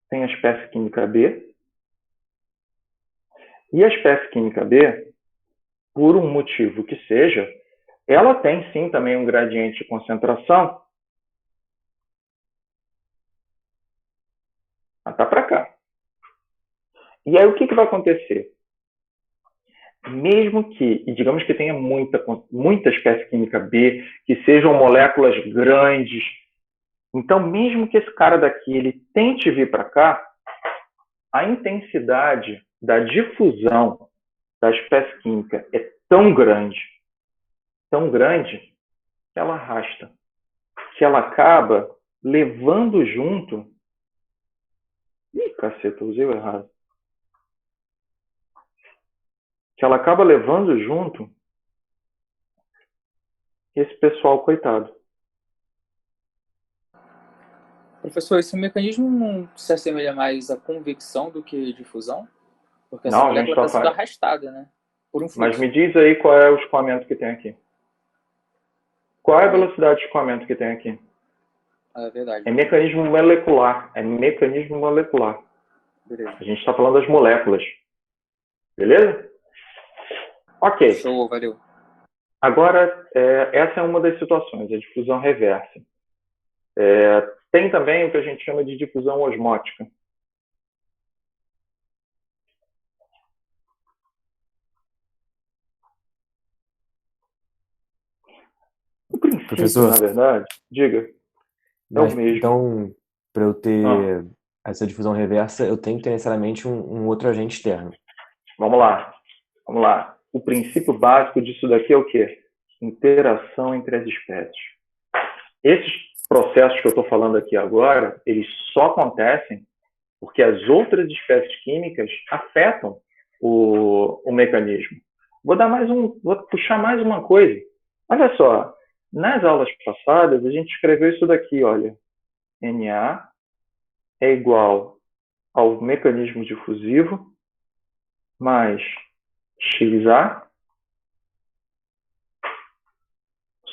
tem a espécie química B, e a espécie química B, por um motivo que seja, ela tem sim também um gradiente de concentração, mas está para cá. E aí o que vai acontecer? Mesmo que, e digamos que tenha muita espécie química B, que sejam moléculas grandes, então mesmo que esse cara daqui ele tente vir para cá, a intensidade da difusão da espécie química é tão grande, que ela arrasta, que ela acaba levando junto. Ih, caceta, usei o errado. Que ela acaba levando junto esse pessoal coitado. Professor, esse mecanismo não se assemelha mais à convecção do que difusão? Porque essa Não, a gente molécula está só sendo faz. arrastada, né? Por um Mas fluxo. me diz aí qual é o escoamento que tem aqui. Qual é a É. velocidade de escoamento que tem aqui? É verdade. É mecanismo molecular. É mecanismo molecular. Beleza. A gente está falando das moléculas. Beleza? Ok. Show, valeu. Agora, essa é uma das situações, a difusão reversa. Tem também o que a gente chama de difusão osmótica. O princípio, Professor, na verdade, diga, é o mas mesmo. então, para eu Ah, ter essa difusão reversa, eu tenho que ter necessariamente um outro agente externo. vamos lá. Vamos lá. O princípio básico disso daqui é o quê? Interação entre as espécies. Esses processos que eu estou falando aqui agora, eles só acontecem porque as outras espécies químicas afetam o mecanismo. Vou puxar mais uma coisa. Olha só, nas aulas passadas a gente escreveu isso daqui, olha. Na é igual ao mecanismo difusivo mais XA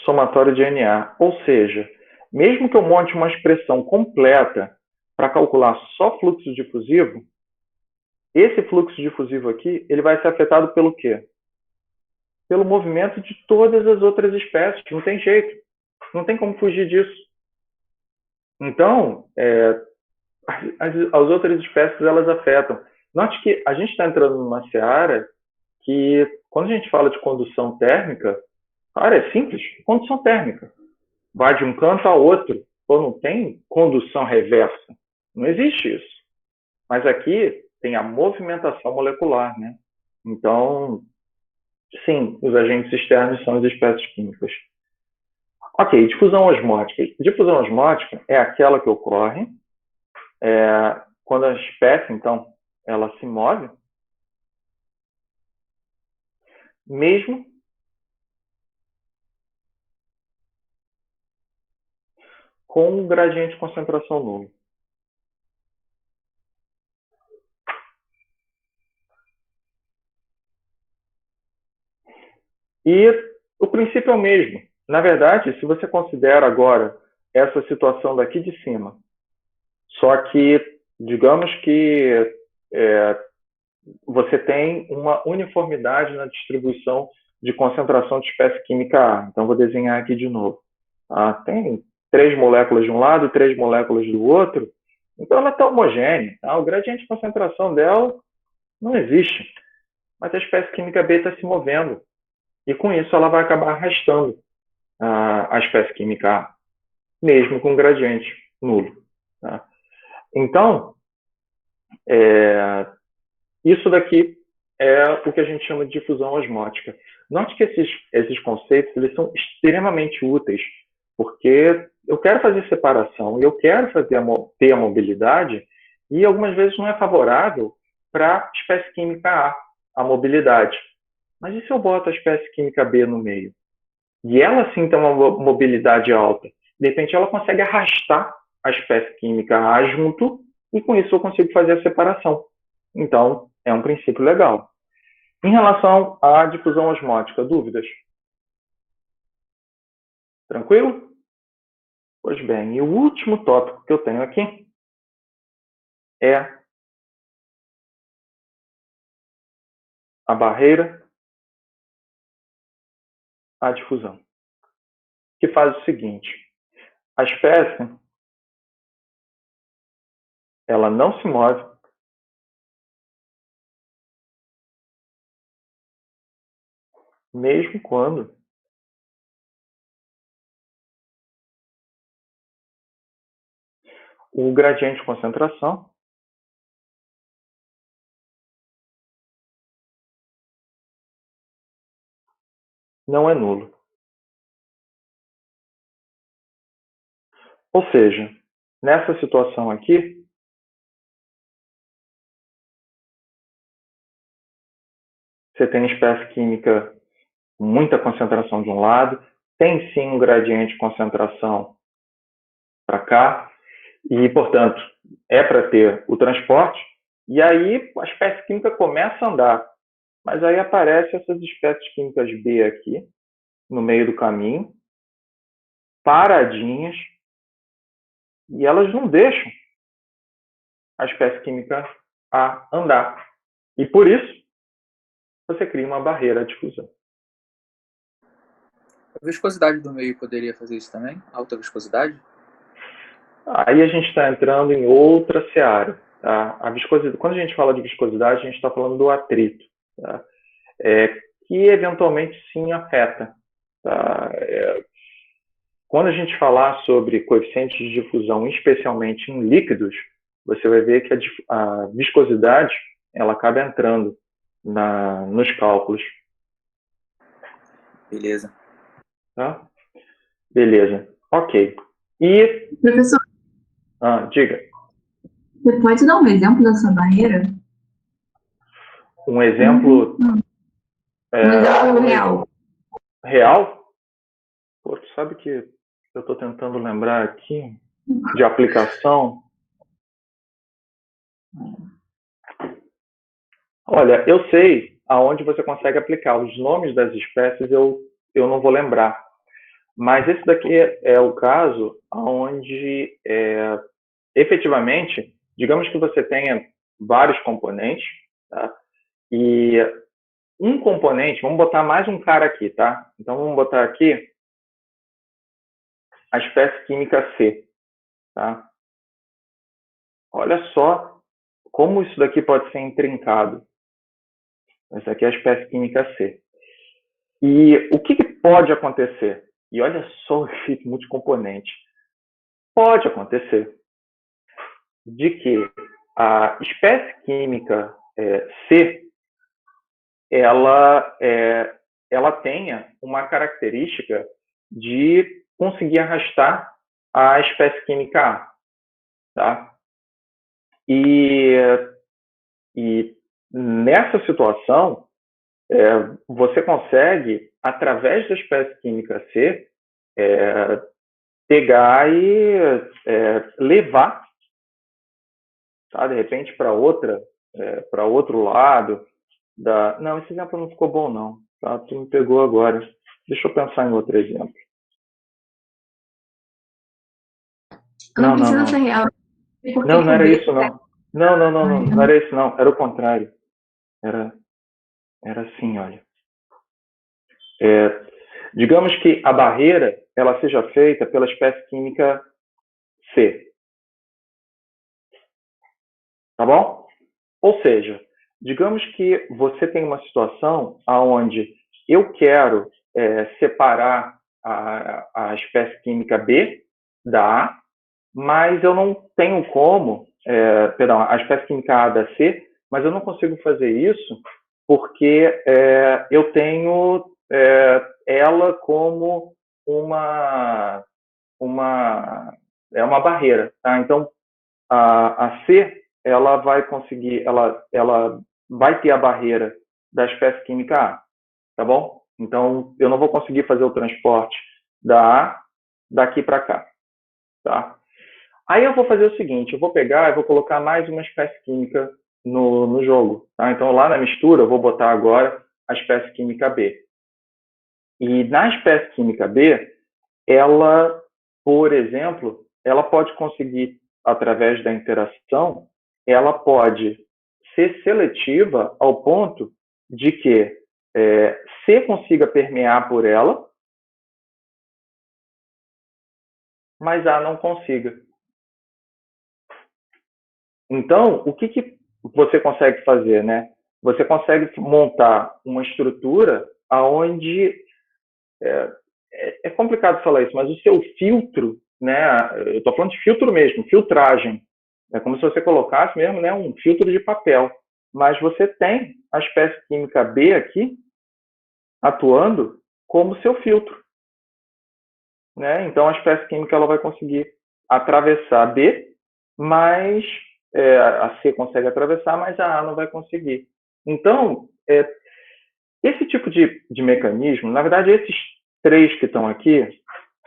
somatório de Na. Ou seja, mesmo que eu monte uma expressão completa para calcular só fluxo difusivo, esse fluxo difusivo aqui ele vai ser afetado pelo quê? Pelo movimento de todas as outras espécies. Não tem jeito. Não tem como fugir disso. Então, as outras espécies elas afetam. Note que a gente está entrando numa seara que, quando a gente fala de condução térmica, cara, é simples. Condução térmica. Vai de um canto a outro. Pô, não tem condução reversa. Não existe isso. Mas aqui tem a movimentação molecular, né? Então, sim, os agentes externos são as espécies químicas. Ok, difusão osmótica. Difusão osmótica é aquela que ocorre quando a espécie, então, ela se move, mesmo com um gradiente de concentração nulo. E o princípio é o mesmo. Na verdade, se você considera agora essa situação daqui de cima. Só que, digamos que você tem uma uniformidade na distribuição de concentração de espécie química A. Então, vou desenhar aqui de novo. Tem 3 moléculas de um lado e 3 moléculas do outro. Então, ela está homogênea. Tá? O gradiente de concentração dela não existe. Mas a espécie química B está se movendo. E, com isso, ela vai acabar arrastando a espécie química A, mesmo com gradiente nulo. Tá? Então, isso daqui é o que a gente chama de difusão osmótica. Note que esses conceitos eles são extremamente úteis, porque eu quero fazer separação e eu quero ter a mobilidade, e algumas vezes não é favorável para a espécie química a mobilidade. Mas e se eu boto a espécie química B no meio? E ela sim tem uma mobilidade alta. De repente ela consegue arrastar a espécie química A junto, e com isso eu consigo fazer a separação. Então, é um princípio legal. Em relação à difusão osmótica, dúvidas? Tranquilo? Pois bem, e o último tópico que eu tenho aqui é a barreira à difusão, que faz o seguinte: a espécie ela não se move mesmo quando o gradiente de concentração não é nulo. Ou seja, nessa situação aqui, você tem espécie química com muita concentração de um lado, tem sim um gradiente de concentração para cá, e, portanto, é para ter o transporte, e aí a espécie química começa a andar. Mas aí aparecem essas espécies químicas B aqui, no meio do caminho, paradinhas, e elas não deixam a espécie química A andar. E por isso, você cria uma barreira à difusão. A viscosidade do meio poderia fazer isso também? Alta viscosidade? Aí a gente está entrando em outra seara. Tá? A viscosidade, quando a gente fala de viscosidade, a gente está falando do atrito, tá? Que eventualmente sim afeta. Tá? Quando a gente falar sobre coeficientes de difusão, especialmente em líquidos, você vai ver que a viscosidade ela acaba entrando nos cálculos. Beleza. Tá? Beleza. Ok. E... Professor, diga. você pode dar um exemplo dessa barreira? Um exemplo... Um exemplo real. Real? Pô, tu sabe que eu estou tentando lembrar aqui de aplicação. Olha, eu sei aonde você consegue aplicar. Os nomes das espécies eu não vou lembrar. Mas esse daqui é o caso onde, efetivamente, digamos que você tenha vários componentes, tá? E um componente, vamos botar mais um cara aqui, tá? Então, vamos botar aqui a espécie química C, tá? Olha só como isso daqui pode ser intrincado. Essa aqui é a espécie química C. E o que pode acontecer? E olha só o efeito multicomponente. Pode acontecer de que a espécie química C ela tenha uma característica de conseguir arrastar a espécie química A. Tá? E nessa situação, você consegue, através da espécie química C, pegar e levar, tá? De repente, para outro lado. Não, esse exemplo não ficou bom, não. Tá? Tu me pegou agora. Deixa eu pensar em outro exemplo. Não, não, precisa não. ser real. Por Não, que não o era B? isso, não. Não, não, não, não. Não era isso, não. Era o contrário. Era assim, olha. Digamos que a barreira ela seja feita pela espécie química C, tá bom? Ou seja, digamos que você tem uma situação onde eu quero separar a espécie química B da A, mas eu não tenho como, perdão, a espécie química A da C, mas eu não consigo fazer isso porque eu tenho ela como uma, uma barreira. Tá? Então, a C ela vai conseguir, ela vai ter a barreira da espécie química A, tá bom? Então, eu não vou conseguir fazer o transporte da A daqui para cá, tá? Aí eu vou fazer o seguinte, eu vou pegar e vou colocar mais uma espécie química no jogo, tá? Então, lá na mistura, eu vou botar agora a espécie química B. E na espécie química B, ela, por exemplo, ela pode conseguir, através da interação, ela pode ser seletiva ao ponto de que C consiga permear por ela, mas A não consiga. Então, o que você consegue fazer, né? Você consegue montar uma estrutura aonde é complicado falar isso, mas o seu filtro, né? Eu estou falando de filtro mesmo, filtragem. É como se você colocasse mesmo, né, um filtro de papel. Mas você tem a espécie química B aqui atuando como seu filtro, né? Então a espécie química ela vai conseguir atravessar B, mas a C consegue atravessar, mas a não vai conseguir. Então esse tipo de mecanismo, na verdade, esses três que estão aqui,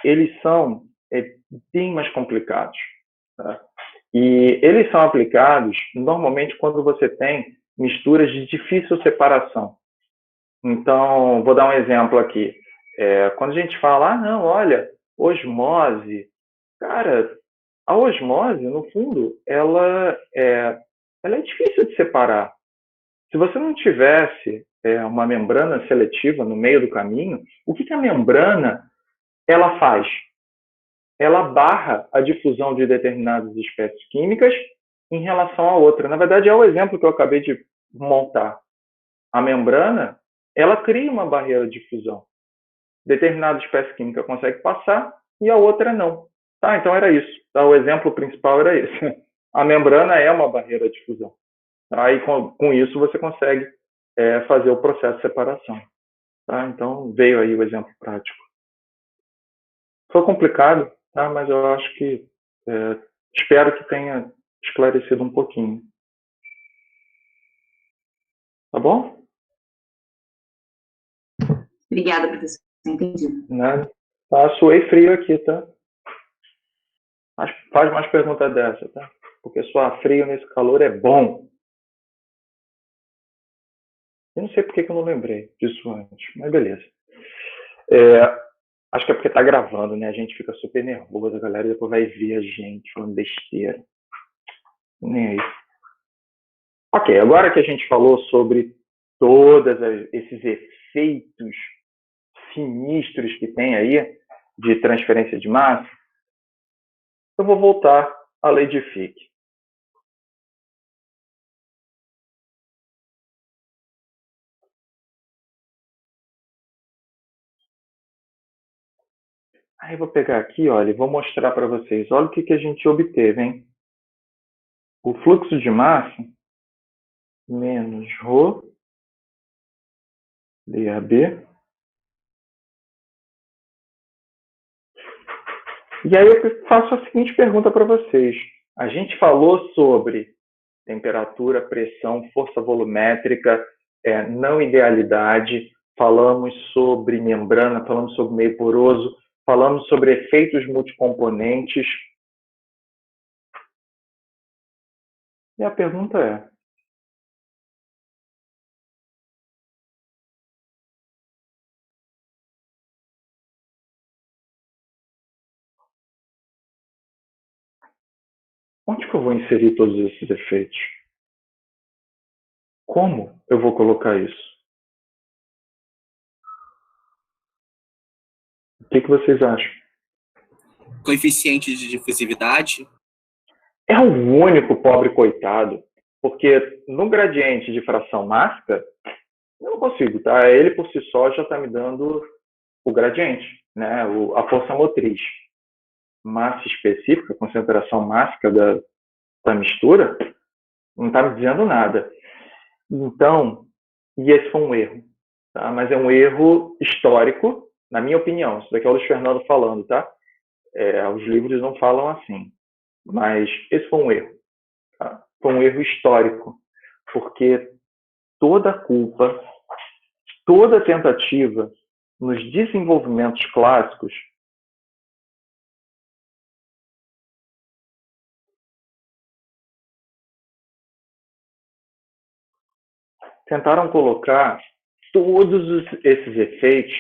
eles são bem mais complicados. Tá? E eles são aplicados normalmente quando você tem misturas de difícil separação. Então, vou dar um exemplo aqui. Quando a gente fala, não, olha, osmose, cara, a osmose, no fundo, ela é difícil de separar. Se você não tivesse uma membrana seletiva no meio do caminho, o que a membrana ela faz? Ela barra a difusão de determinadas espécies químicas em relação a outra. Na verdade, é o exemplo que eu acabei de montar. A membrana, ela cria uma barreira de difusão. Determinada espécie química consegue passar e a outra não. Tá, então era isso. Tá, o exemplo principal era esse. A membrana é uma barreira de difusão. Aí, com isso, você consegue fazer o processo de separação. Tá? Então, veio aí o exemplo prático. Foi complicado, tá? Mas eu acho que espero que tenha esclarecido um pouquinho. Tá bom? Obrigada, professor. Entendi. Nada. Tá, suei frio aqui, tá? Mas faz mais perguntas dessa, tá? Porque suar frio nesse calor é bom. Eu não sei porque que eu não lembrei disso antes, mas beleza. Acho que é porque tá gravando, né? A gente fica super nervoso, a galera depois vai ver a gente falando besteira. Nem aí. Ok, agora que a gente falou sobre todos esses efeitos sinistros que tem aí de transferência de massa, eu vou voltar à lei de Fick. Aí eu vou pegar aqui, olha, e vou mostrar para vocês. Olha o que a gente obteve, hein? O fluxo de massa menos ρ dAB. E aí eu faço a seguinte pergunta para vocês. A gente falou sobre temperatura, pressão, força volumétrica, não idealidade, falamos sobre membrana, falamos sobre meio poroso, falamos sobre efeitos multicomponentes. E a pergunta é: onde que eu vou inserir todos esses efeitos? Como eu vou colocar isso? O que vocês acham? Coeficiente de difusividade? É o único pobre coitado, porque no gradiente de fração mássica, eu não consigo, tá? Ele por si só já está me dando o gradiente, né? A força motriz. Massa específica, concentração mássica da mistura, não está me dizendo nada. Então, e esse foi um erro, tá? Mas é um erro histórico, na minha opinião. Isso daqui é o Luiz Fernando falando, tá? Os livros não falam assim, mas esse foi um erro, tá? Foi um erro histórico, porque toda a culpa, toda a tentativa nos desenvolvimentos clássicos tentaram colocar todos esses efeitos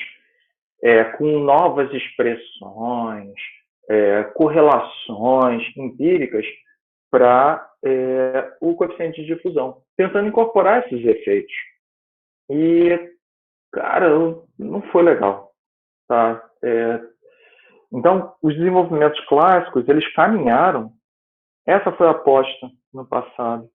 com novas expressões, correlações empíricas para o coeficiente de difusão, tentando incorporar esses efeitos. E, cara, não foi legal. Tá? Então, os desenvolvimentos clássicos, eles caminharam. Essa foi a aposta no passado.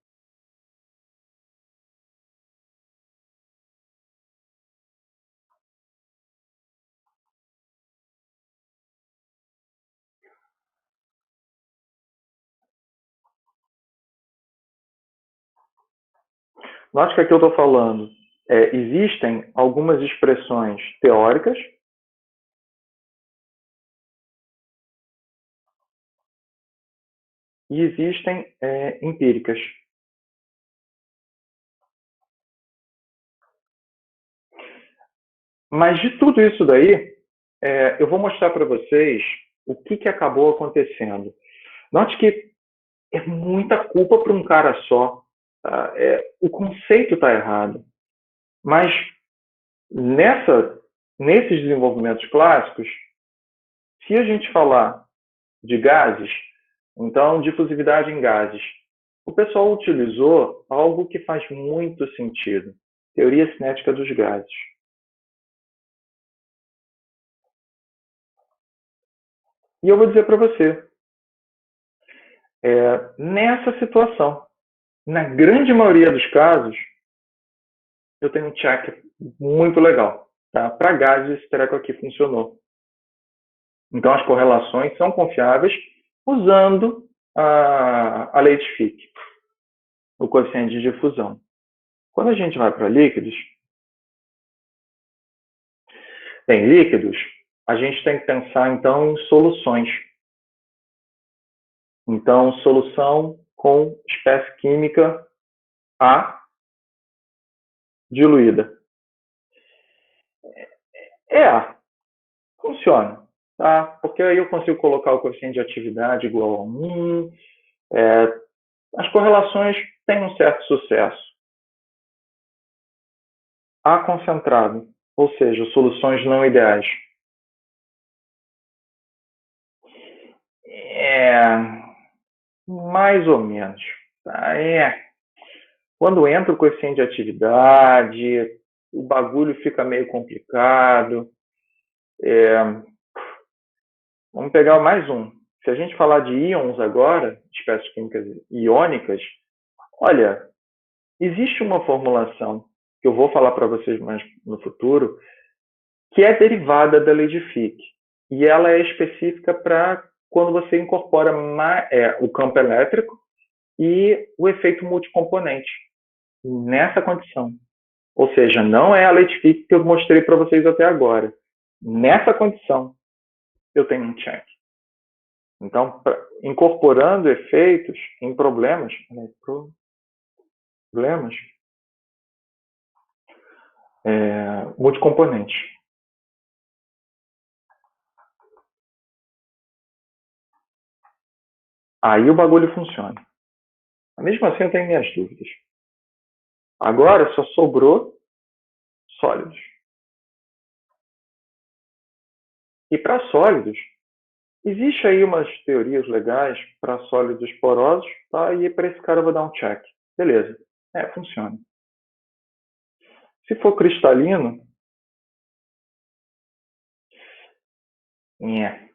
Note que aqui eu estou falando, existem algumas expressões teóricas e existem empíricas. Mas de tudo isso daí, eu vou mostrar para vocês o que acabou acontecendo. Note que é muita culpa para um cara só. Tá? O conceito está errado. Mas nesses desenvolvimentos clássicos, se a gente falar de gases, então difusividade em gases, o pessoal utilizou algo que faz muito sentido: teoria cinética dos gases. E eu vou dizer para você, nessa situação, na grande maioria dos casos, eu tenho um check muito legal. Tá? Para gases, esse treco aqui funcionou. Então, as correlações são confiáveis usando a lei de Fick, o coeficiente de difusão. Quando a gente vai para líquidos, tem líquidos, a gente tem que pensar, então, em soluções. Então, solução com espécie química A diluída. A. Funciona. Tá? Porque aí eu consigo colocar o coeficiente de atividade igual a 1. As correlações têm um certo sucesso. A concentrado, ou seja, soluções não ideais. Mais ou menos. Tá? Quando entra o coeficiente de atividade, o bagulho fica meio complicado. Vamos pegar mais um. Se a gente falar de íons agora, espécies químicas iônicas, olha, existe uma formulação que eu vou falar para vocês mais no futuro, que é derivada da lei de Fick. E ela é específica para quando você incorpora o campo elétrico e o efeito multicomponente nessa condição. Ou seja, não é a lei de Fick que eu mostrei para vocês até agora. Nessa condição, eu tenho um check. Então, incorporando efeitos em problemas multicomponentes. Aí o bagulho funciona. Mas mesmo assim, eu tenho minhas dúvidas. Agora só sobrou sólidos. E para sólidos, Existe aí umas teorias legais para sólidos porosos, tá? E para esse cara eu vou dar um check. Beleza. Funciona. Se for cristalino, nhé.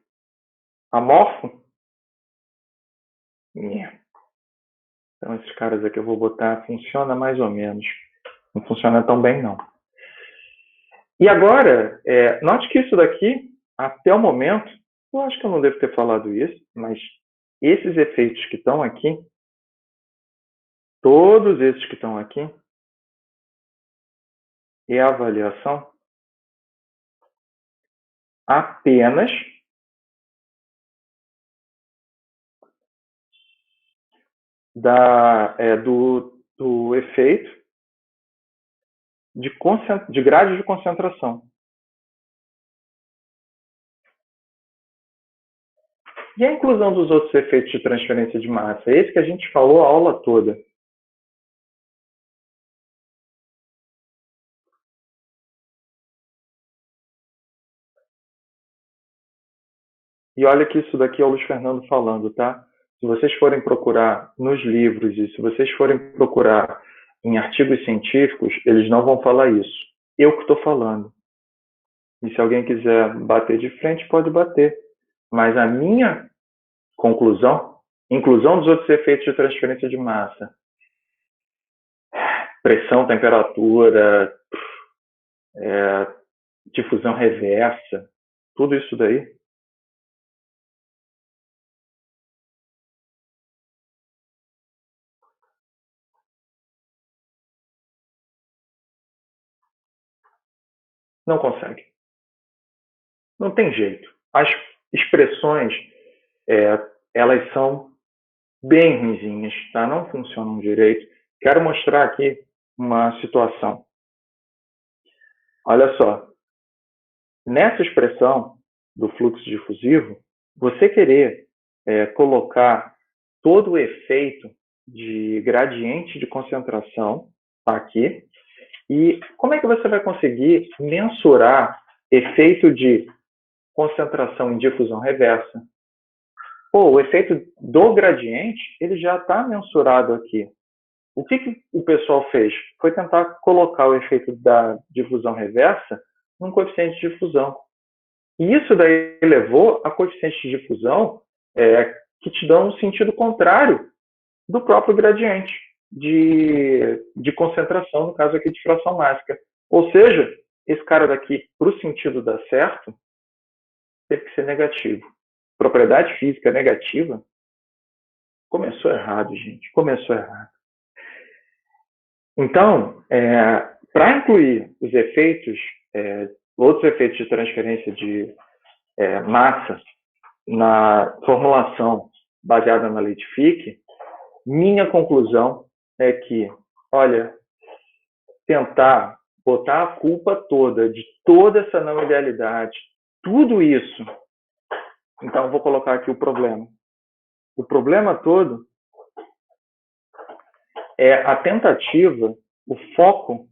Amorfo, nhé. Então esses caras aqui eu vou botar, funciona mais ou menos. Não funciona tão bem, não. E agora, note que isso daqui, até o momento, eu acho que eu não devo ter falado isso, mas esses efeitos que estão aqui, todos esses que estão aqui, é a avaliação apenas do efeito de grade de concentração. E a inclusão dos outros efeitos de transferência de massa? Esse que a gente falou a aula toda. E olha que isso daqui é o Luiz Fernando falando, tá? Se vocês forem procurar nos livros e se vocês forem procurar em artigos científicos, eles não vão falar isso. Eu que estou falando. E se alguém quiser bater de frente, pode bater. Mas a minha conclusão, inclusão dos outros efeitos de transferência de massa, pressão, temperatura, difusão reversa, tudo isso daí, não consegue. Não tem jeito. As expressões, elas são bem ruinzinhas, tá? Não funcionam direito. Quero mostrar aqui uma situação. Olha só. Nessa expressão do fluxo difusivo, você querer colocar todo o efeito de gradiente de concentração tá aqui, e como é que você vai conseguir mensurar efeito de concentração em difusão reversa? Pô, o efeito do gradiente ele já está mensurado aqui. O que o pessoal fez? Foi tentar colocar o efeito da difusão reversa num coeficiente de difusão. E isso daí levou a coeficientes de difusão que te dão um sentido contrário do próprio gradiente de concentração, no caso aqui de fração mássica. Ou seja, esse cara daqui, para o sentido dar certo, teve que ser negativo. Propriedade física negativa começou errado, gente. Começou errado. Então, para incluir os efeitos, outros efeitos de transferência de massa na formulação baseada na lei de Fick, minha conclusão é que, olha, tentar botar a culpa toda de toda essa não idealidade, tudo isso, então vou colocar aqui o problema. O problema todo é a tentativa, o foco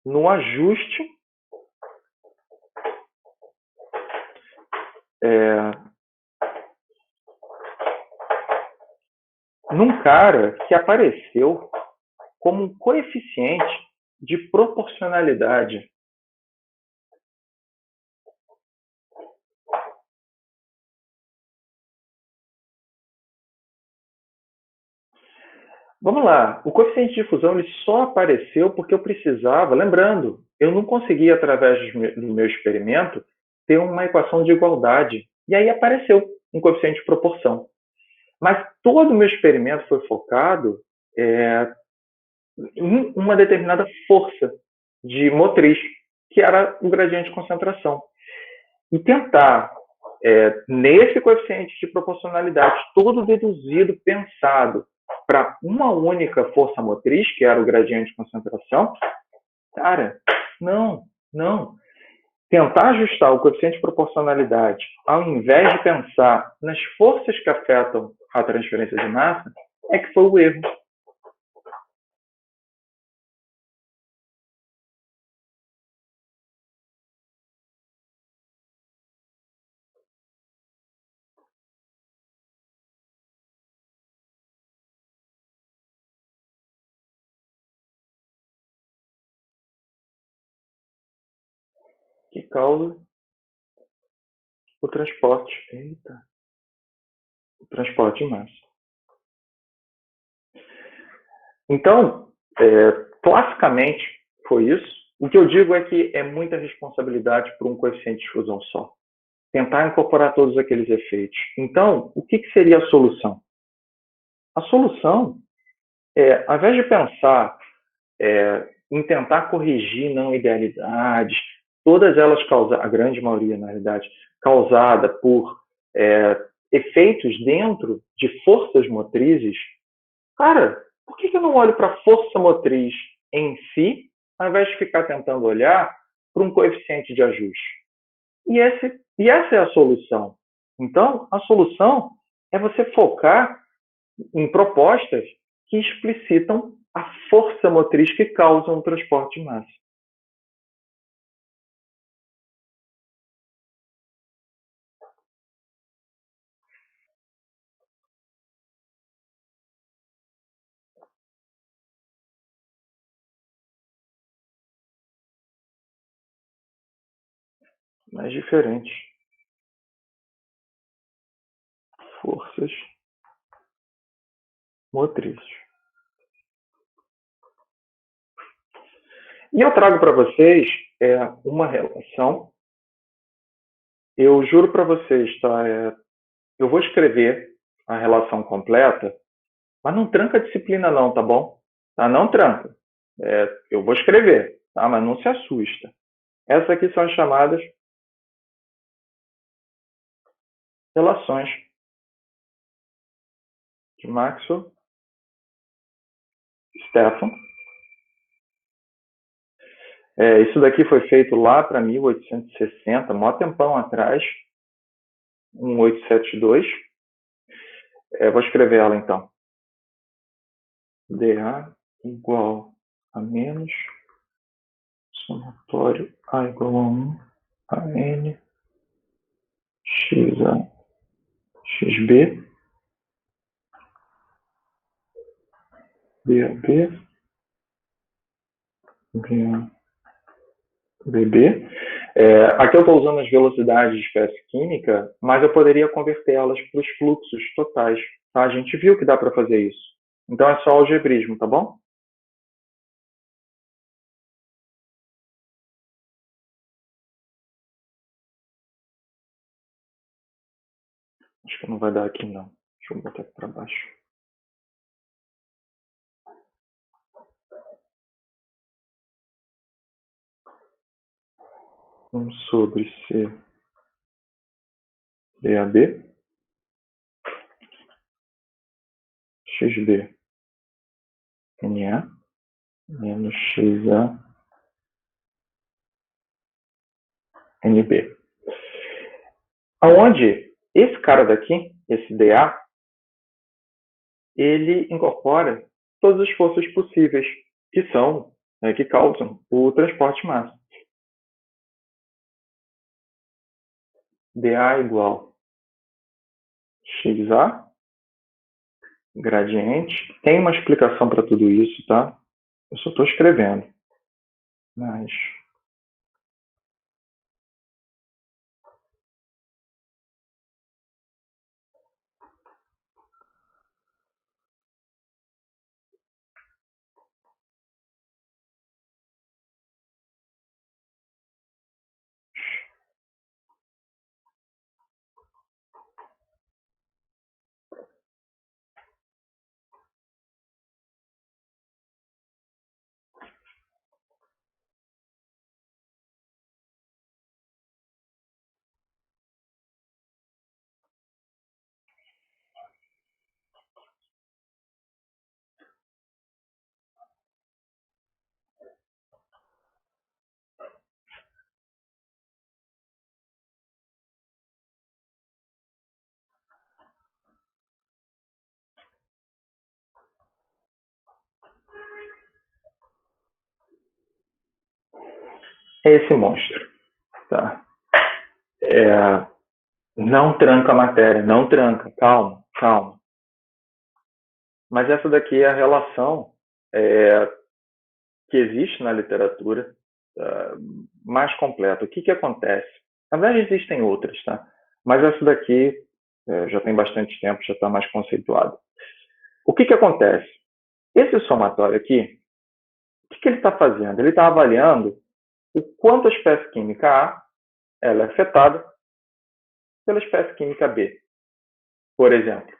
no ajuste num cara que apareceu como um coeficiente de proporcionalidade. Vamos lá, o coeficiente de difusão ele só apareceu porque eu precisava, lembrando, eu não conseguia, através do meu experimento, ter uma equação de igualdade. E aí apareceu um coeficiente de proporção. Mas todo o meu experimento foi focado em uma determinada força de motriz, que era o gradiente de concentração. E tentar, nesse coeficiente de proporcionalidade, todo deduzido, pensado para uma única força motriz, que era o gradiente de concentração, cara, não. Tentar ajustar o coeficiente de proporcionalidade, ao invés de pensar nas forças que afetam a transferência de massa, é que foi o erro. que causa o transporte. Eita. O transporte de massa. Então, classicamente, foi isso. O que eu digo é que é muita responsabilidade por um coeficiente de fusão só. Tentar incorporar todos aqueles efeitos. Então, o que seria a solução? A solução é, ao invés de pensar em tentar corrigir não idealidades, todas elas causadas, a grande maioria, na realidade, causada por efeitos dentro de forças motrizes, cara, por que eu não olho para a força motriz em si, ao invés de ficar tentando olhar para um coeficiente de ajuste? E essa é a solução. Então, a solução é você focar em propostas que explicitam a força motriz que causa um transporte de massa. Mas diferente. Forças motrizes. E eu trago para vocês uma relação. Eu juro para vocês, tá? Eu vou escrever a relação completa, mas não tranca a disciplina não, tá bom? Tá? Não tranca. Eu vou escrever, tá? Mas não se assusta. Essas aqui são as chamadas relações de Maxwell-Stefan. Isso daqui foi feito lá para 1860, mó tempão atrás, 1872. Vou escrever ela então. dA igual a menos somatório A igual a 1 a N XA XB BAB BB. Aqui eu estou usando as velocidades de espécie química, mas eu poderia convertê-las para os fluxos totais. Tá? A gente viu que dá para fazer isso. Então é só algebrismo, tá bom? Acho que não vai dar aqui não. Deixa eu botar aqui para baixo. Um sobre C DAB XB NA menos XA NB. Aonde esse cara daqui, esse DA, ele incorpora todas as forças possíveis que são, que causam o transporte de massa. dA igual XA, gradiente. Tem uma explicação para tudo isso, tá? Eu só estou escrevendo. Mas é esse monstro, tá? Não tranca a matéria, não tranca, calma, calma. Mas essa daqui é a relação que existe na literatura, mais completa. O que, que acontece? Na verdade, existem outras, tá? Mas essa daqui já tem bastante tempo, já está mais conceituada. O que, que acontece? Esse somatório aqui, o que, que ele está fazendo? Ele está avaliando o quanto a espécie química A ela é afetada pela espécie química B, por exemplo.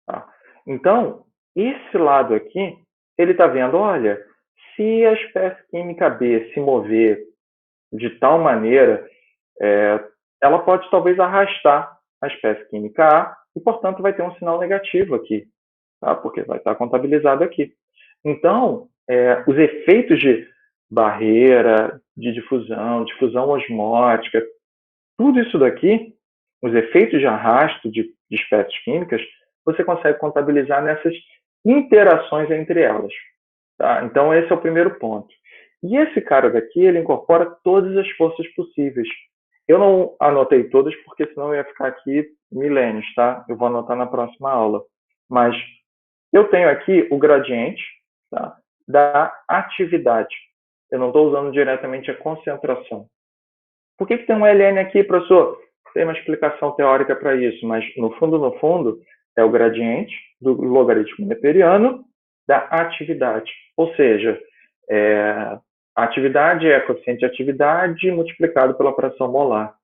Tá? Então, esse lado aqui, ele está vendo, olha, se a espécie química B se mover de tal maneira, ela pode talvez arrastar a espécie química A e, portanto, vai ter um sinal negativo aqui, tá? Porque vai estar contabilizado aqui. Então, os efeitos de barreira, de difusão osmótica, tudo isso daqui, os efeitos de arrasto de espécies químicas, você consegue contabilizar nessas interações entre elas. Tá? Então, esse é o primeiro ponto. E esse cara daqui, ele incorpora todas as forças possíveis. Eu não anotei todas, porque senão eu ia ficar aqui milênios, tá? Eu vou anotar na próxima aula. Mas eu tenho aqui o gradiente, tá, da atividade. Eu não estou usando diretamente a concentração. Por que tem um ln aqui, professor? Tem uma explicação teórica para isso, mas no fundo, é o gradiente do logaritmo neperiano da atividade. Ou seja, a atividade é coeficiente de atividade multiplicado pela fração molar.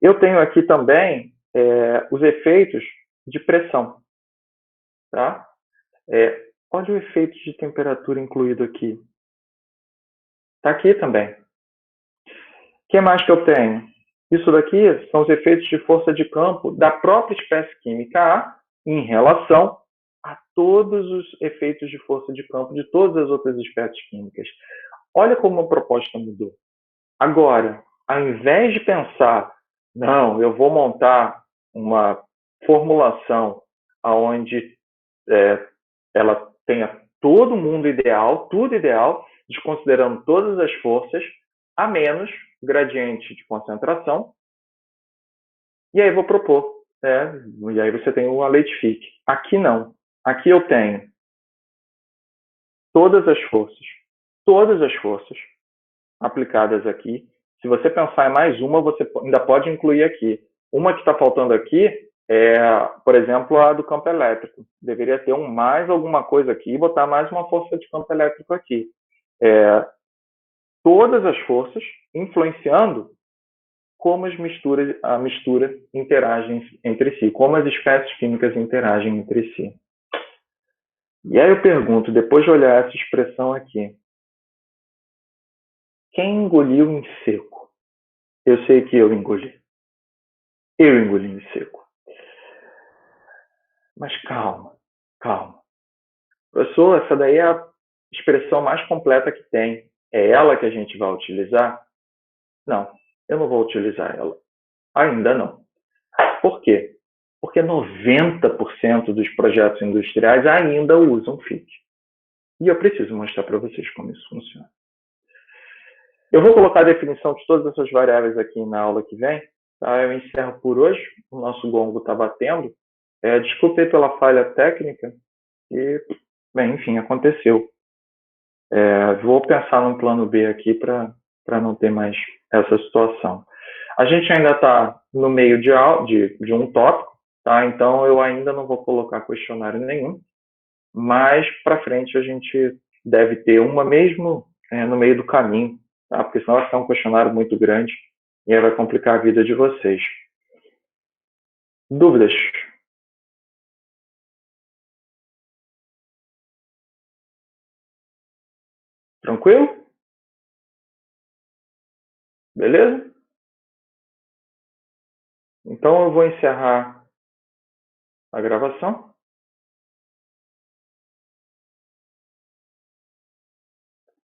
Eu tenho aqui também os efeitos de pressão. Tá? Olha o efeito de temperatura incluído aqui. Está aqui também. O que mais que eu tenho? Isso daqui são os efeitos de força de campo da própria espécie química A em relação a todos os efeitos de força de campo de todas as outras espécies químicas. Olha como a proposta mudou. Agora, ao invés de pensar, não, eu vou montar uma formulação onde ela tenha todo mundo ideal, tudo ideal, desconsiderando todas as forças, a menos gradiente de concentração. E aí vou propor. E aí você tem uma Leitfic. Aqui não. Aqui eu tenho todas as forças aplicadas aqui. Se você pensar em mais uma, você ainda pode incluir aqui. Uma que está faltando aqui por exemplo, a do campo elétrico. Deveria ter mais alguma coisa aqui e botar mais uma força de campo elétrico aqui. Todas as forças influenciando como a mistura interagem entre si, como as espécies químicas interagem entre si. E aí eu pergunto, depois de olhar essa expressão aqui, quem engoliu em seco? Eu sei que eu engoli. Eu engoli em seco. Mas calma. Professor, essa daí é a expressão mais completa que tem. É ela que a gente vai utilizar? Não, eu não vou utilizar ela. Ainda não. Por quê? Porque 90% dos projetos industriais ainda usam FIC. E eu preciso mostrar para vocês como isso funciona. Eu vou colocar a definição de todas essas variáveis aqui na aula que vem. Tá? Eu encerro por hoje. O nosso gongo está batendo. Desculpe pela falha técnica. E, bem, enfim, aconteceu. Vou pensar num plano B aqui para não ter mais essa situação. A gente ainda está no meio de um tópico, tá? Então eu ainda não vou colocar questionário nenhum, mas para frente a gente deve ter uma mesmo no meio do caminho, tá? Porque senão vai ficar um questionário muito grande e aí vai complicar a vida de vocês. Dúvidas? Tranquilo? Beleza? Então eu vou encerrar a gravação.